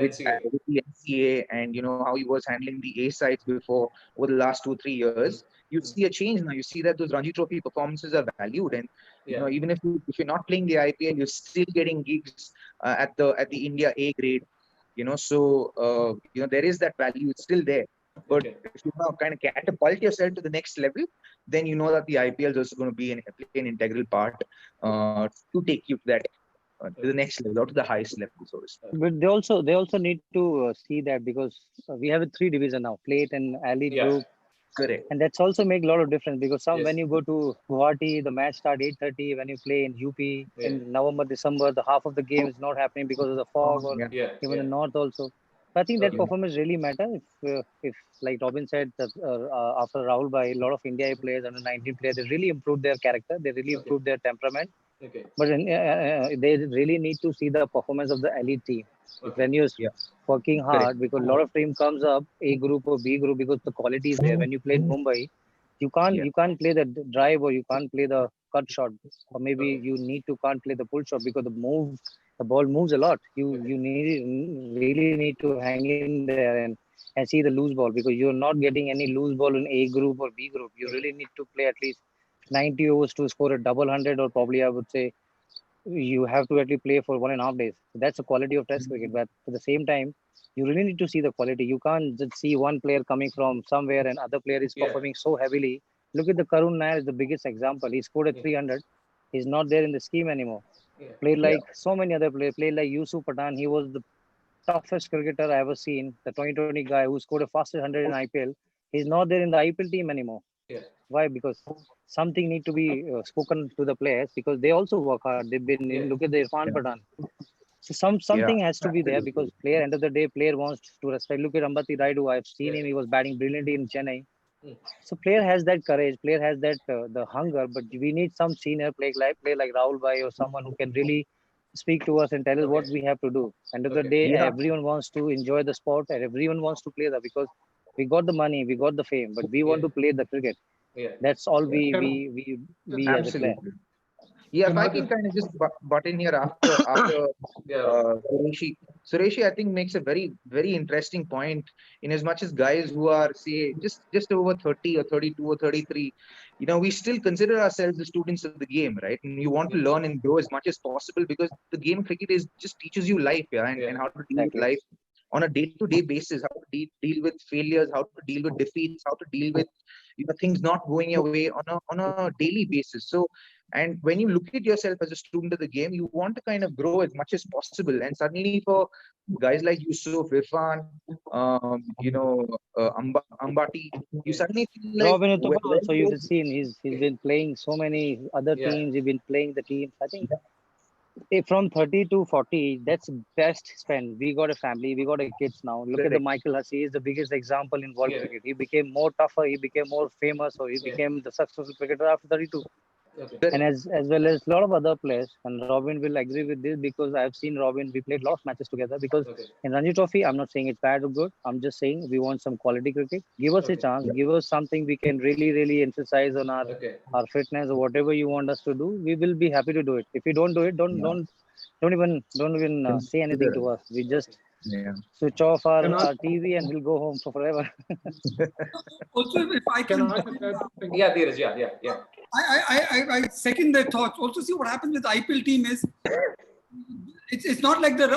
with the NCA, and how he was handling the A sides before, over the last 2-3 years. You see a change now. You see that those Ranji Trophy performances are valued, and even if you're not playing the IPL, you're still getting gigs at the India A grade. So there is that value. It's still there. But if you now kind of catapult yourself to the next level, then you know that the IPL is also going to be an integral part to take you to the next level, or to the highest level, so to speak. But they also need to see that, because we have a 3 division now: plate and elite group. Correct. And that's also make a lot of difference, because when you go to Guwahati, the match start 8:30. When you play in UP in November, December, the half of the game is not happening because of the fog, or even the north also. So I think that performance really matter. If like Robin said, that after Rahul Bhai, a lot of India players, under 19 players, they really improved their character. They really improved their temperament. But they really need to see the performance of the elite team. When you're working hard, because a lot of team comes up, A group or B group, because the quality is there. When you play in Mumbai, you can't play the drive, or you can't play the cut shot, or maybe you can't play the pull shot, because the ball moves a lot. You really need to hang in there and see the loose ball, because you're not getting any loose ball in A group or B group. You really need to play at least 90 overs to score a double hundred, or probably I would say you have to actually play for 1.5 days. So that's the quality of Test cricket. But at the same time, you really need to see the quality. You can't just see one player coming from somewhere and other player is performing so heavily. Look at the Karun Nair is the biggest example. He scored a 300. He's not there in the scheme anymore. Played like so many other players. Played like Yusuf Pathan. He was the toughest cricketer I ever seen. The 2020 guy who scored a fastest 100 in IPL. He's not there in the IPL team anymore. Why? Because something need to be spoken to the players, because they also work hard. They've been look at the Irfan Pathan. So something has to be there, because end of the day, player wants to respect. Look at Ambati Raidu. I've seen him. He was batting brilliantly in Chennai. So player has that courage. Player has that the hunger. But we need some senior player like Rahul Bhai, or someone who can really speak to us and tell us what we have to do. End of the day, everyone wants to enjoy the sport, and everyone wants to play that, because we got the money, we got the fame, but we want to play the cricket. That's all we as a player. Yeah, if I can kind of just butt in here after Sureshi, I think makes a very, very interesting point, in as much as guys who are, say, just over 30 or 32 or 33, we still consider ourselves the students of the game, right? And you want to learn and grow as much as possible, because the game of cricket just teaches you life, and how to deal with life on a day-to-day basis, how to deal with failures, how to deal with defeats, how to deal with things not going your way on a daily basis. So, and when you look at yourself as a student of the game, you want to kind of grow as much as possible. And suddenly, for guys like Yusuf, Irfan, Ambati, you suddenly feel like Robin Uthappa also, you've seen he's been playing so many other teams. He's been playing the teams. I think from 30 to 40, that's best spend. We got a family, we got a kids now. Look at the Michael Hussey, is the biggest example in world cricket. He became more tougher, he became more famous, or he became the successful cricketer after 32. And as well as a lot of other players, and Robin will agree with this, because I've seen Robin, we played a lot of matches together. Because in Ranji Trophy, I'm not saying it's bad or good, I'm just saying we want some quality cricket. Give us a chance, give us something we can really emphasize on our fitness, or whatever you want us to do. We will be happy to do it. If you don't do it, don't even say anything to us. We just switch off our TV and we'll go home for forever. Also, if I can, I just add something? Yeah, Dheeraj, yeah. I second their thoughts. Also, see what happens with the IPL team is it's not like the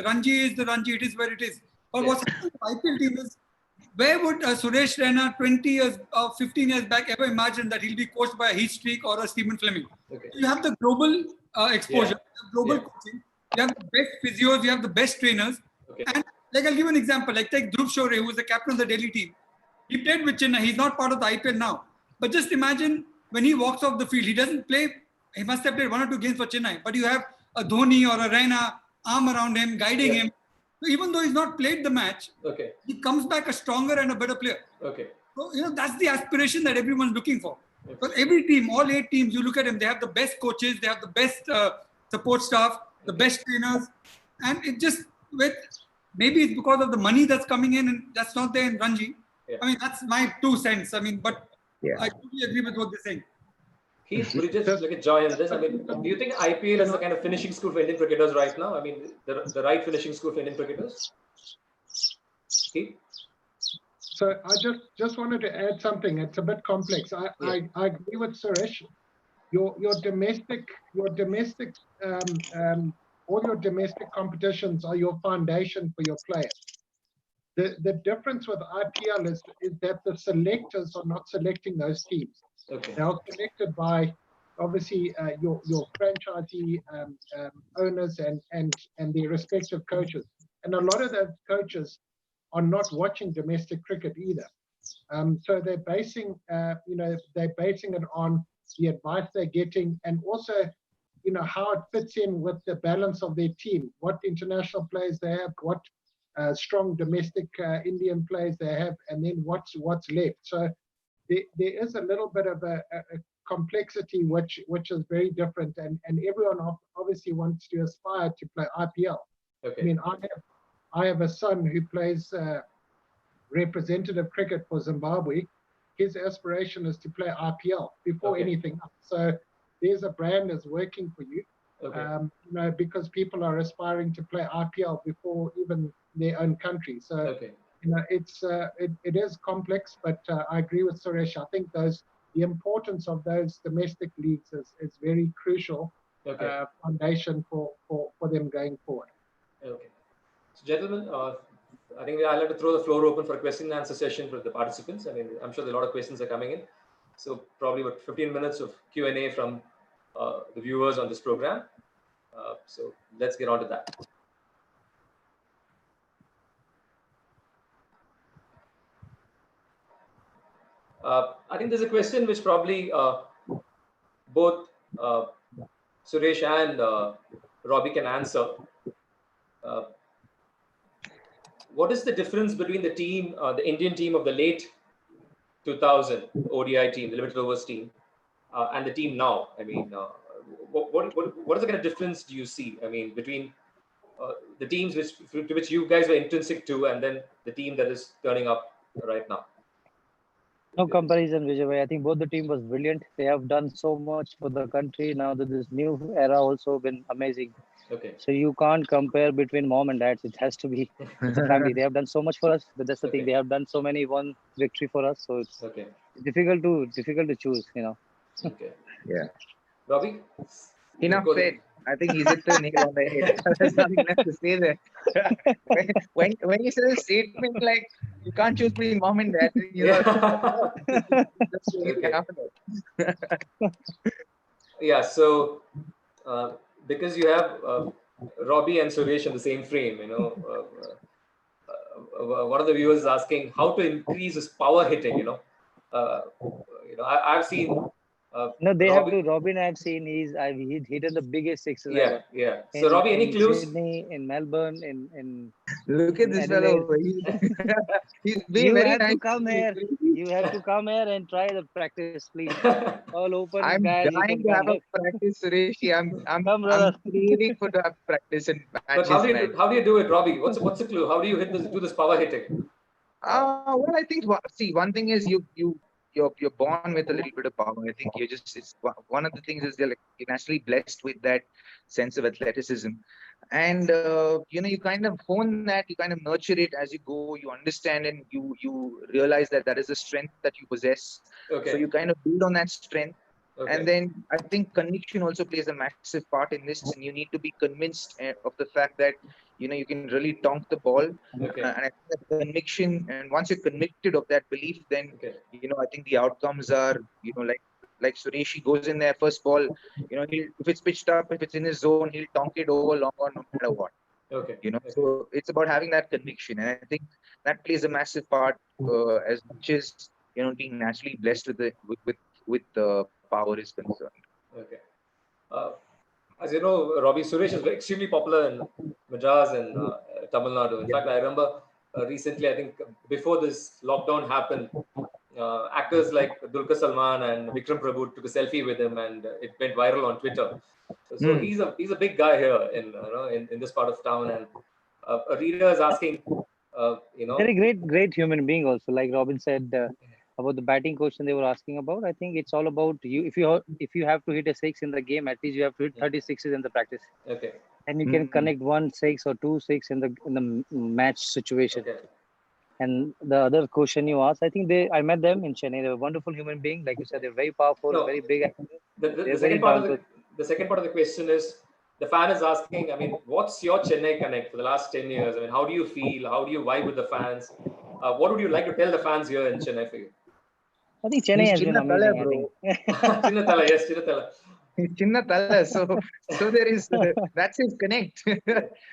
Ranji is the Ranji. It is where it is. But what's happening with the IPL team is, where would Suresh Raina 20 years, 15 years back ever imagine that he'll be coached by a Heath Streak or a Stephen Fleming? Okay. You have the global exposure, global coaching. You have the best physios, you have the best trainers. Okay. And like I'll give you an example. Like take Dhruv Shore, who was the captain of the Delhi team. He played with Chennai. He's not part of the IPL now. But just imagine when he walks off the field, he doesn't play. He must have played 1 or 2 games for Chennai. But you have a Dhoni or a Raina arm around him, guiding him. So even though he's not played the match, he comes back a stronger and a better player. Okay. So, that's the aspiration that everyone's looking for. Because every team, all 8 teams, you look at them, they have the best coaches, they have the best support staff, the best trainers. And it just, maybe it's because of the money that's coming in and that's not there in Ranji. I mean, that's my 2 cents. I mean, but I totally agree with what they're saying. Keith, would you just look at joy in this? I mean, do you think IPL is the kind of finishing school for Indian cricketers right now? I mean, the right finishing school for Indian cricketers? Keith? So I just wanted to add something. It's a bit complex. I agree with Suresh. Your domestic all your domestic competitions are your foundation for your players. The difference with IPL is that the selectors are not selecting those teams. Okay. They are selected by obviously your franchisee owners and their respective coaches. And a lot of those coaches are not watching domestic cricket either. So they're basing it on the advice they're getting, and also how it fits in with the balance of their team, what international players they have, what strong domestic Indian players they have, and then what's left. So there is a little bit of a complexity which is very different, and everyone obviously wants to aspire to play IPL. Okay. I mean, I have a son who plays representative cricket for Zimbabwe. His aspiration is to play IPL before anything else. So there's a brand that's working for you, because people are aspiring to play IPL before even their own country. So it is complex, but I agree with Suresh. I think the importance of those domestic leagues is very crucial foundation for them going forward. Okay. So gentlemen, I think I'd like to throw the floor open for a question and answer session for the participants. I mean, I'm sure there are a lot of questions are coming in. So probably about 15 minutes of Q&A from the viewers on this program. So let's get on to that. I think there's a question which probably both Suresh and Robbie can answer. What is the difference between the team, the Indian team of the late 2000 ODI team, the limited overs team, and the team now? I mean, what is the kind of difference do you see? I mean, between the teams to which you guys were intrinsic to, and then the team that is turning up right now? No comparison, Vijay. I think both the team was brilliant. They have done so much for the country. Now that this new era also been amazing. Okay. So you can't compare between mom and dads. It has to be the family. They have done so much for us. But that's the thing. They have done so many one victory for us. So it's difficult to choose. Okay. Yeah. Robbie? Enough said. I think he's hit the nail on the head. There's nothing left to say there. when you say a statement like you can't choose between mom and dad, that's really happening. Yeah. So because you have Robbie and Suresh in the same frame, one of the viewers is asking how to increase his power hitting. I've seen. No, they have to. Robin, I've seen he's hit the biggest sixes ever. Yeah. So Robbie, any clues? Sydney, in Melbourne, in look at this fellow. He's being very nice. You have to come here and try the practice, please. All open. I'm guys, dying to have a practice, Suresh. I'm craving for the practice and matches. But how do you do it, Robbie? What's the clue? How do you do this power hitting? Well, I think one thing is you you're born with a little bit of power. I think you're just, it's one of the things is you're naturally blessed with that sense of athleticism, and you kind of hone that, you kind of nurture it as you go. You understand, and you realize that that is a strength that you possess. Okay. So you kind of build on that strength. Okay. And then I think conviction also plays a massive part in this, and you need to be convinced of the fact that you can really tonk the ball. Okay. And I think that conviction, and once you're convicted of that belief, then Okay. I think the outcomes are like Suresh, he goes in there first ball, if it's pitched up, if it's in his zone, he'll tonk it over long on no matter what. Okay. So it's about having that conviction, and I think that plays a massive part, as much as being naturally blessed with the power is concerned. Okay. As you know, Robbie, Suresh is extremely popular in Madras and Tamil Nadu. In fact, I remember recently, I think before this lockdown happened, actors like Dulquer Salman and Vikram Prabhu took a selfie with him, and it went viral on Twitter. So he's a big guy here in this part of town, and a reader is asking, Very great human being also. Like Robin said about the batting question they were asking about. I think it's all about you. If you have to hit a six in the game, at least you have to hit 36s in the practice. Okay. And you can connect 1 6 or 2 6 in the match situation. Okay. And the other question you asked, I think I met them in Chennai. They're a wonderful human being. Like you said, they're very powerful, very big. The second part of the question is, the fan is asking, I mean, what's your Chennai connect for the last 10 years? I mean, how do you feel? How do you vibe with the fans? What would you like to tell the fans here in Chennai for you? I think Chennai has been amazing. Bro. Chinnathala, yes, Chinnathala. Chinnathala, so there is that's his connect.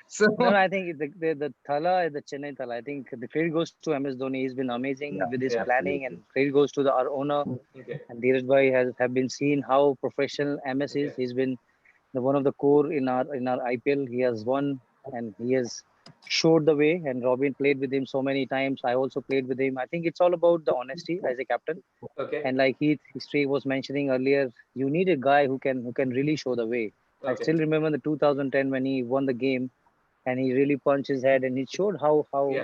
So no, I think the Thala, the Chennai Thala. I think the credit goes to MS Dhoni. He's been amazing with his planning, and credit goes to our owner. Okay. And Dheeraj Bhai have been seen how professional MS is. He's been one of the core in our IPL. He has won, and he has showed the way. And Robin played with him so many times. I also played with him. I think it's all about the honesty as a captain. Okay. And like History was mentioning earlier, you need a guy who can really show the way. Okay. I still remember the 2010 when he won the game, and he really punched his head, and he showed how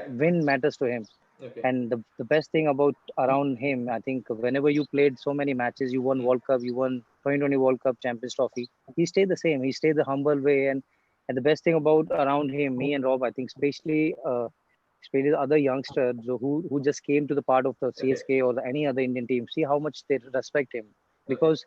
win matters to him. Okay. And the best thing about around him, I think whenever you played so many matches, you won World Cup, you won 2020 World Cup, Champions Trophy, he stayed the same. He stayed the humble way. And the best thing about around him, me and Rob, I think especially the other youngsters who just came to the part of the CSK or any other Indian team, see how much they respect him, because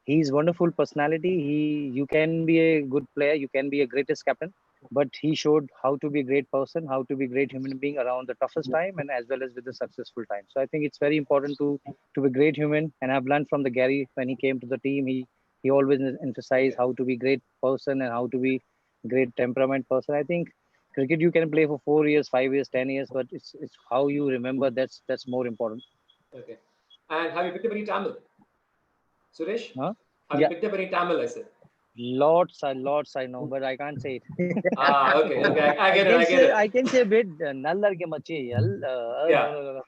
he's wonderful personality. You can be a good player, you can be a greatest captain, but he showed how to be a great person, how to be a great human being around the toughest time, and as well as with the successful time. So I think it's very important to be a great human. And I've learned from the Gary when he came to the team, he always emphasized how to be a great person and how to be a great temperament person. I think cricket you can play for 4 years, 5 years, 10 years, but it's how you remember that's more important. Okay. And have you picked up any Tamil? Suresh? Huh? Have you picked up any Tamil, I said? Lots I know, but I can't say it. Okay. I get it. I can say a bit. Nallar ke machi. Yeah. No.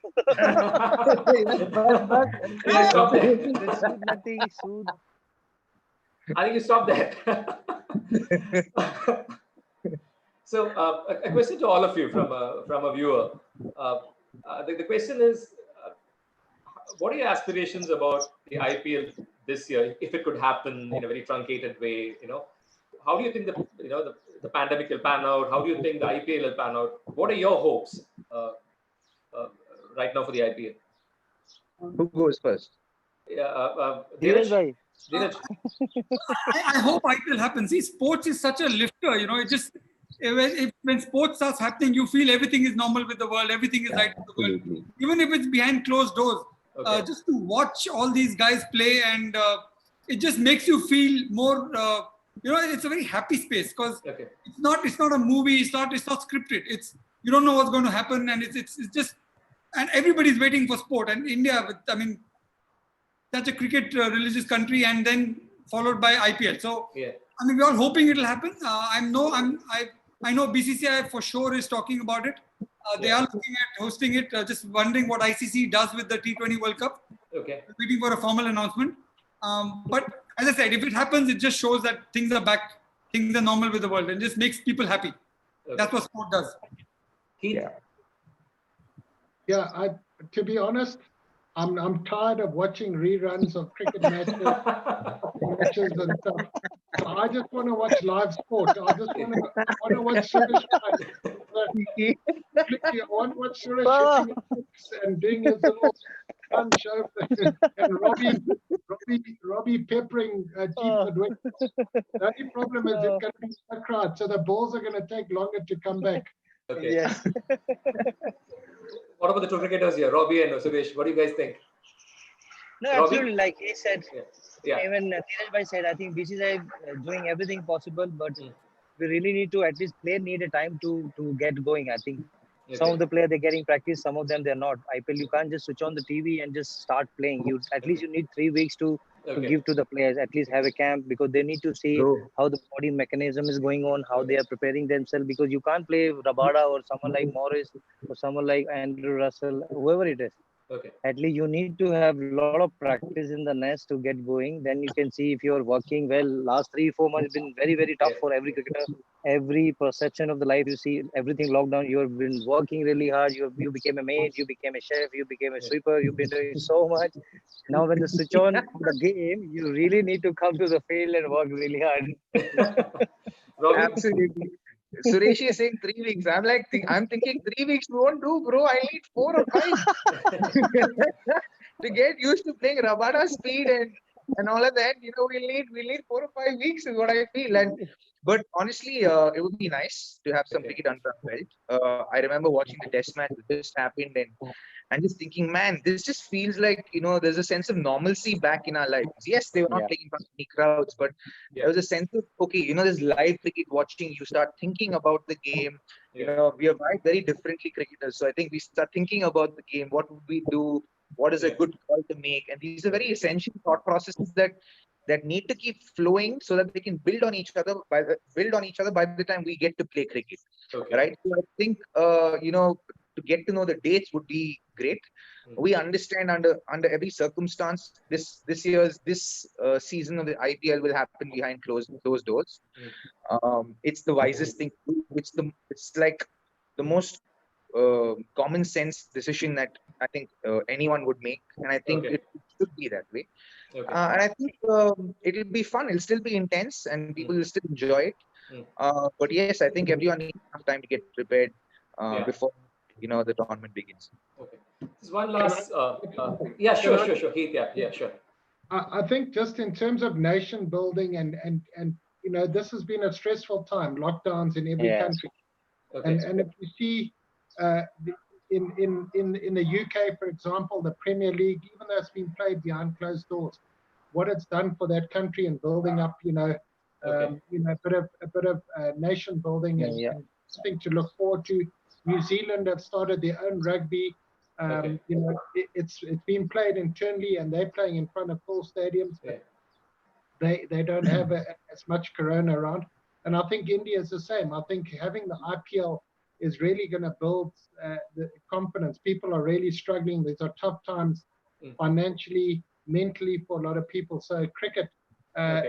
Stop there. Nothing. I think you stop there. So, a question to all of you from a viewer. The question is, what are your aspirations about the IPL this year, if it could happen in a very truncated way? How do you think the pandemic will pan out? How do you think the IPL will pan out? What are your hopes right now for the IPL? Who goes first? Dheeraj? I hope IPL happens. See, sports is such a lifter. It just when sports starts happening, you feel everything is normal with the world. Everything is right with the world, even if it's behind closed doors. Okay. Just to watch all these guys play, and it just makes you feel more. It's a very happy space, because it's not a movie. It's not scripted. It's, you don't know what's going to happen, and it's just, and everybody's waiting for sport. And India, such a cricket religious country, and then followed by IPL. So we're all hoping it'll happen. I know BCCI for sure is talking about it. They are looking at hosting it. Just wondering what ICC does with the T20 World Cup. Okay. Waiting for a formal announcement. But as I said, if it happens, it just shows that things are back, things are normal with the world, and just makes people happy. Okay. That's what sport does. Keith? Yeah. To be honest, I'm tired of watching reruns of cricket matches and stuff. So I just want to watch live sport. I just want to watch Suresh play. I want to watch Suresh hitting his and doing his little fun show, and Robbie peppering deep mid-wicket. The only problem is it's going to be so crowded, so the balls are going to take longer to come back. Okay. Yes. What about the two cricketers here, Robbie and Suresh? What do you guys think? No, Robbie? absolutely. Like he said, Yeah. even Neeraj bhai said, I think BCCI doing everything possible, but we really need to, at least players need a time to get going. I think some of the players, they're getting practice, some of them they're not. IPL, you can't just switch on the TV and just start playing. You at least you need 3 weeks to give to the players, at least have a camp, because they need to see how the body mechanism is going on, how they are preparing themselves, because you can't play Rabada or someone like Morris or someone like Andrew Russell, whoever it is. At least you need to have a lot of practice in the nest to get going. Then you can see if you're working well. Last 3-4 months been very, very tough for every cricketer. Every perception of the life, you see everything locked down. You have been working really hard. You became a maid, you became a chef, you became a sweeper. You've been doing so much. Now when you switch on the game, you really need to come to the field and work really hard. Absolutely. Suresh is saying 3 weeks. I'm thinking 3 weeks won't do, bro. I need 4 or 5 to get used to playing Rabada speed and all of that. We'll need 4 or 5 weeks is what I feel. But honestly, it would be nice to have some cricket under our belt. I remember watching the test match that just happened and just thinking, man, this just feels like, there's a sense of normalcy back in our lives. Yes, they were not playing in front of any crowds, but there was a sense of, okay, there's live cricket watching. You start thinking about the game. We are very differently cricketers. So I think we start thinking about the game. What would we do? What is a good call to make? And these are very essential thought processes that need to keep flowing so that they can build on each other by the time we get to play cricket. Right? So I think to get to know the dates would be great. We understand under every circumstance this season of the IPL will happen behind closed doors. It's the wisest thing to do. It's like the most common sense decision that I think anyone would make, and I think it should be that way. And I think it'll be fun. It'll still be intense, and people will still enjoy it. But yes, I think everyone needs enough time to get prepared before the tournament begins. There's one last. Sure, Heath. Yeah, sure. I think just in terms of nation building and this has been a stressful time. Lockdowns in every country, and if you see in the UK, for example, the Premier League, even though it's been played behind closed doors, what it's done for that country and building up, a bit of nation building and something to look forward to. New Zealand have started their own rugby. It's been played internally, and they're playing in front of full stadiums. But they don't have as much corona around. And I think India is the same. I think having the IPL is really going to build the confidence. People are really struggling. These are tough times financially, mentally for a lot of people. So cricket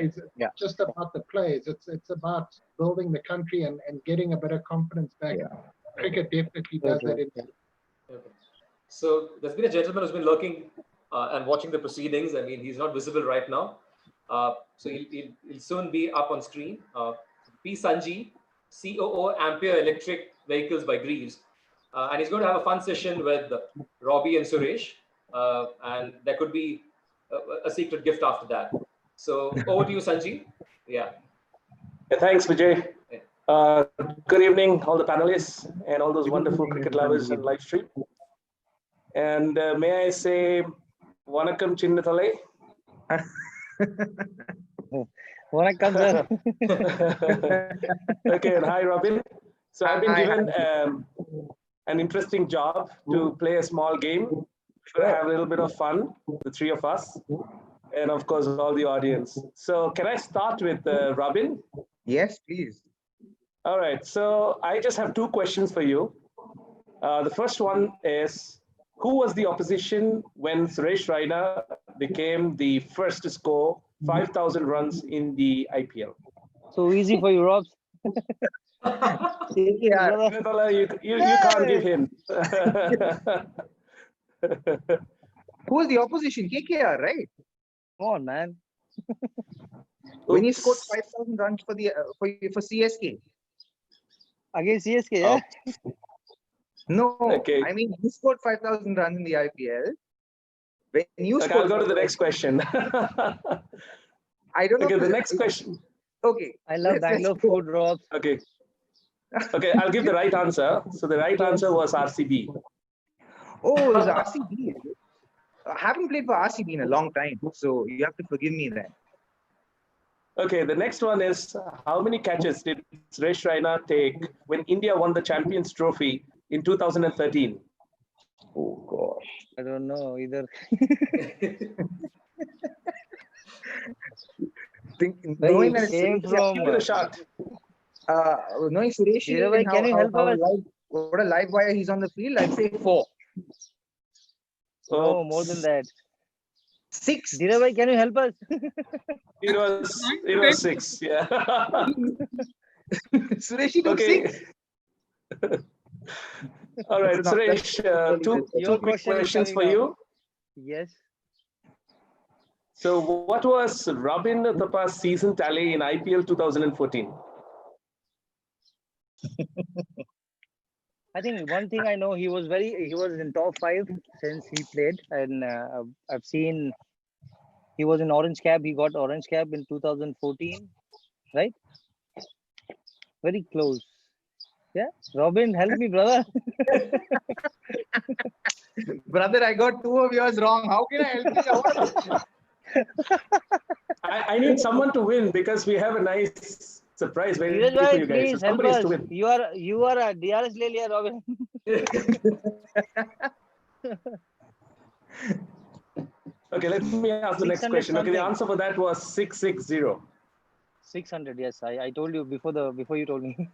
is just about the players. It's about building the country and getting a bit of confidence back. Cricket definitely does that. So there's been a gentleman who's been lurking and watching the proceedings. I mean, he's not visible right now. So he'll soon be up on screen. P. Sanji, COO Ampere Electric Vehicles by Greaves. And he's going to have a fun session with Robbie and Suresh. And there could be a secret gift after that. So over to you, Sanji. Yeah. Thanks, Vijay. Good evening, all the panelists and all those wonderful cricket lovers on live stream. And may I say, Vanakkam Chinnathalai. Vanakkam, sir. Okay, and hi, Robin. So I've been given an interesting job to play a small game. We're going to have a little bit of fun, the three of us, and of course, all the audience. So can I start with Robin? Yes, please. All right, so I just have 2 questions for you. The first one is, who was the opposition when Suresh Raina became the first to score 5,000 runs in the IPL? So easy for you, Rob. You can't give him. who was the opposition? KKR, right? Come on, man. When he scored 5,000 runs for the for CSK. Against CSK, yeah? No, Okay. I mean, you scored 5,000 runs in the IPL. When you Okay, scored, I'll go to the next question. I don't know. Okay, the next question. Okay. I love Bangalore go. food drops. Okay. Okay, I'll give the right answer. So the right answer was RCB. Oh, it was RCB. I haven't played for RCB in a long time, so you have to forgive me then. Okay, the next one is how many catches did Suresh Raina take when India won the Champions Trophy in 2013? Oh gosh. I don't know either. Knowing that came Suresh, from. Give it a shot. Knowing Suresh Dhirubhai, and can you help us? what a live wire he's on the field, I'd say 4. No, more than that. 6. Dhirubhai, can you help us? It was 6. Yeah. Suresh, he took Okay. 6. All right, That's not- Suresh, two quick question is questions for coming you. Yes. So, what was Robin Uthappa's season tally in IPL 2014? I think one thing I know, he was in top 5 since he played, and I've seen he was in orange cap. He got orange cap in 2014, right? Very close. Yeah, Robin, help me, brother. Brother, I got 2 of yours wrong. How can I help you? I need someone to win because we have a nice surprise waiting for Dhirubhai, you guys. please So help somebody has us. to win. You are a DRS ले लिया, Robin. Okay, let me ask the next 600 question. Okay, the something. answer for that was 660. 600, yes. I told you before you told me.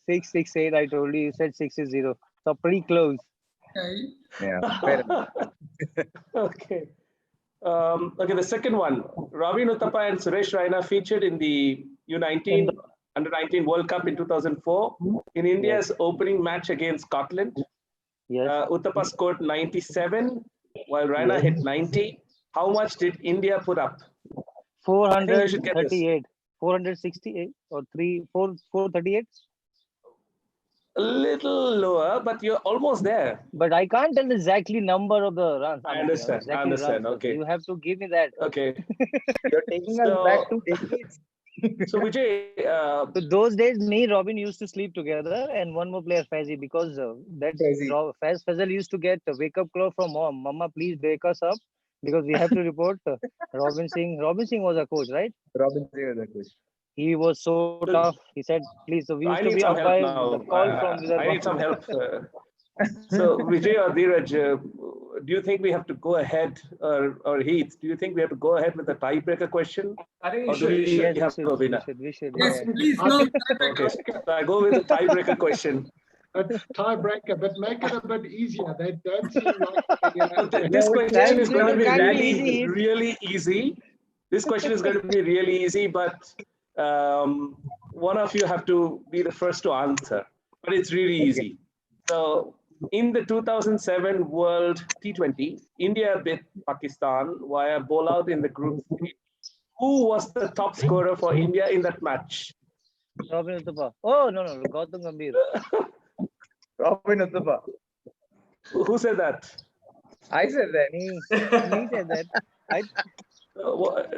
668, I told you. You said 660. So pretty close. Okay. Yeah, fair enough. Okay. Okay, the second one. Robin Uthappa and Suresh Raina featured in the U19 Under-19 World Cup in 2004 in India's opening match against Scotland. Yes. Uthappa scored 97 while Raina hit 90. How much did India put up? I think you should get this. 438. 468 or 438. A little lower, but you're almost there. But I can't tell the exactly number of the runs. I understand. I understand. Runs. Okay. You have to give me that. Okay. You're taking us back to decades. So Vijay, So those days, me, Robin used to sleep together, and one more player, Faizi, because Faisal used to get a wake-up call from mom. Mama, please wake us up because we have to report. Robin Singh. Robin Singh was a coach, right? Robin Singh was a coach. He was so tough. He said, "Please." So we used I to need be some up help by now. the call from Vidarbha. I need some help. So Vijay or Dheeraj, do you think we have to go ahead, or Heath, do you think we have to go ahead with the tiebreaker question? I think Or do we Yes, have a winner? we should. Yes, Yeah. please. I No. think Okay, so I go with the tiebreaker question. a tiebreaker, but make it a bit easier. They don't seem like This question is going to be can't be easy. really easy. This question is going to be really easy, but one of you have to be the first to answer. But it's really easy. So in the 2007 World T20, India beat Pakistan via bowl out in the group stage. Who was the top scorer for India in that match? Robin Uthappa. Oh, no. Gautam Gambhir. Robin Uthappa. Who said that? I said that. Me said that.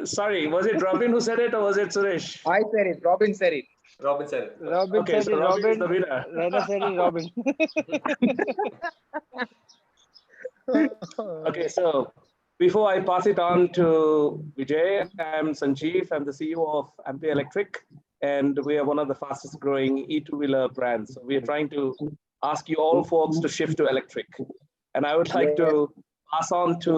Sorry, was it Robin who said it or was it Suresh? I said it. Robin said it. Robin said it. Robin Okay, said so it. Robin is the winner. Raina said it. Robin. Okay, so before I pass it on to Vijay, I'm Sanjeev. I'm the CEO of Ampere Electric, and we are one of the fastest growing e-two-wheeler brands. So we are trying to ask you all folks to shift to electric. And I would like to pass on to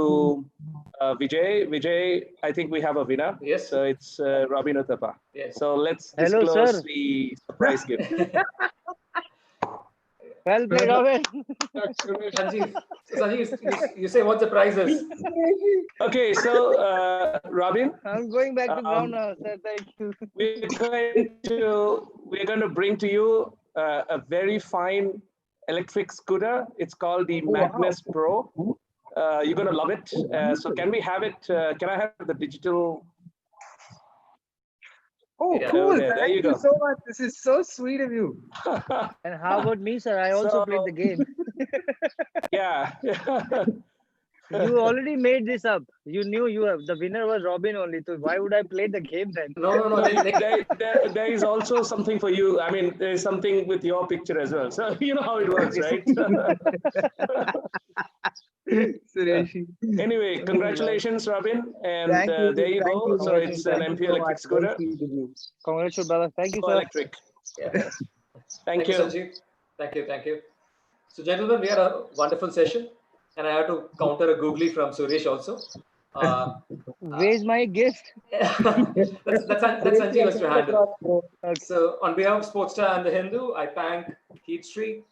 Vijay. Vijay, I think we have a winner. Yes. So it's Robin Uthappa. Yes. So let's Hello, disclose sir. the surprise gift. Well played, Robin. Sanjeev, you say what the prize is. Okay, so Robin, I'm going back to ground now, sir. Thank you. we're going to bring to you a very fine electric scooter. It's called the Magnus Pro. You're going to love it. So can we have it? Can I have the digital? Oh, Yeah. cool. There Thank you you go. so much. This is so sweet of you. And how about me, sir? I also So- played the game. Yeah. You already made this up. You knew the winner was Robin only. So why would I play the game then? No. No, there is also something for you. I mean, there is something with your picture as well. So you know how it works, right? Sureshi. Anyway, congratulations, Robin. And Thank you. there you Thank go. you. So it's an Thank MP you so electric much. Very scooter. sweet of you. Congratulations, brother. Thank you, Go sir. electric. Yeah. Thank you. Sanjeev. Thank you. So, gentlemen, we had a wonderful session, and I have to counter a googly from Suresh also. Where's my gift? that's Sanjeev has to handle. Okay. So, on behalf of Sportstar and the Hindu, I thank Heat Street,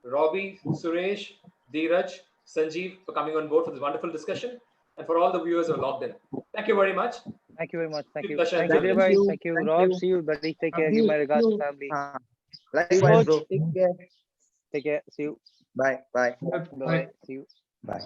Robbie, Suresh, Dheeraj, Sanjeev for coming on board for this wonderful discussion, and for all the viewers who are logged in. Thank you very much. Thank you very much. Thank you. Pleasure. Thank you, Thank Devi. you. Thank you, Thank Rob. you. See you, buddy. Take care. Thank Give my you. regards to family. Likewise, bro. Coach. Take care. Take care. See you. Bye. Bye. Bye. See you. Bye.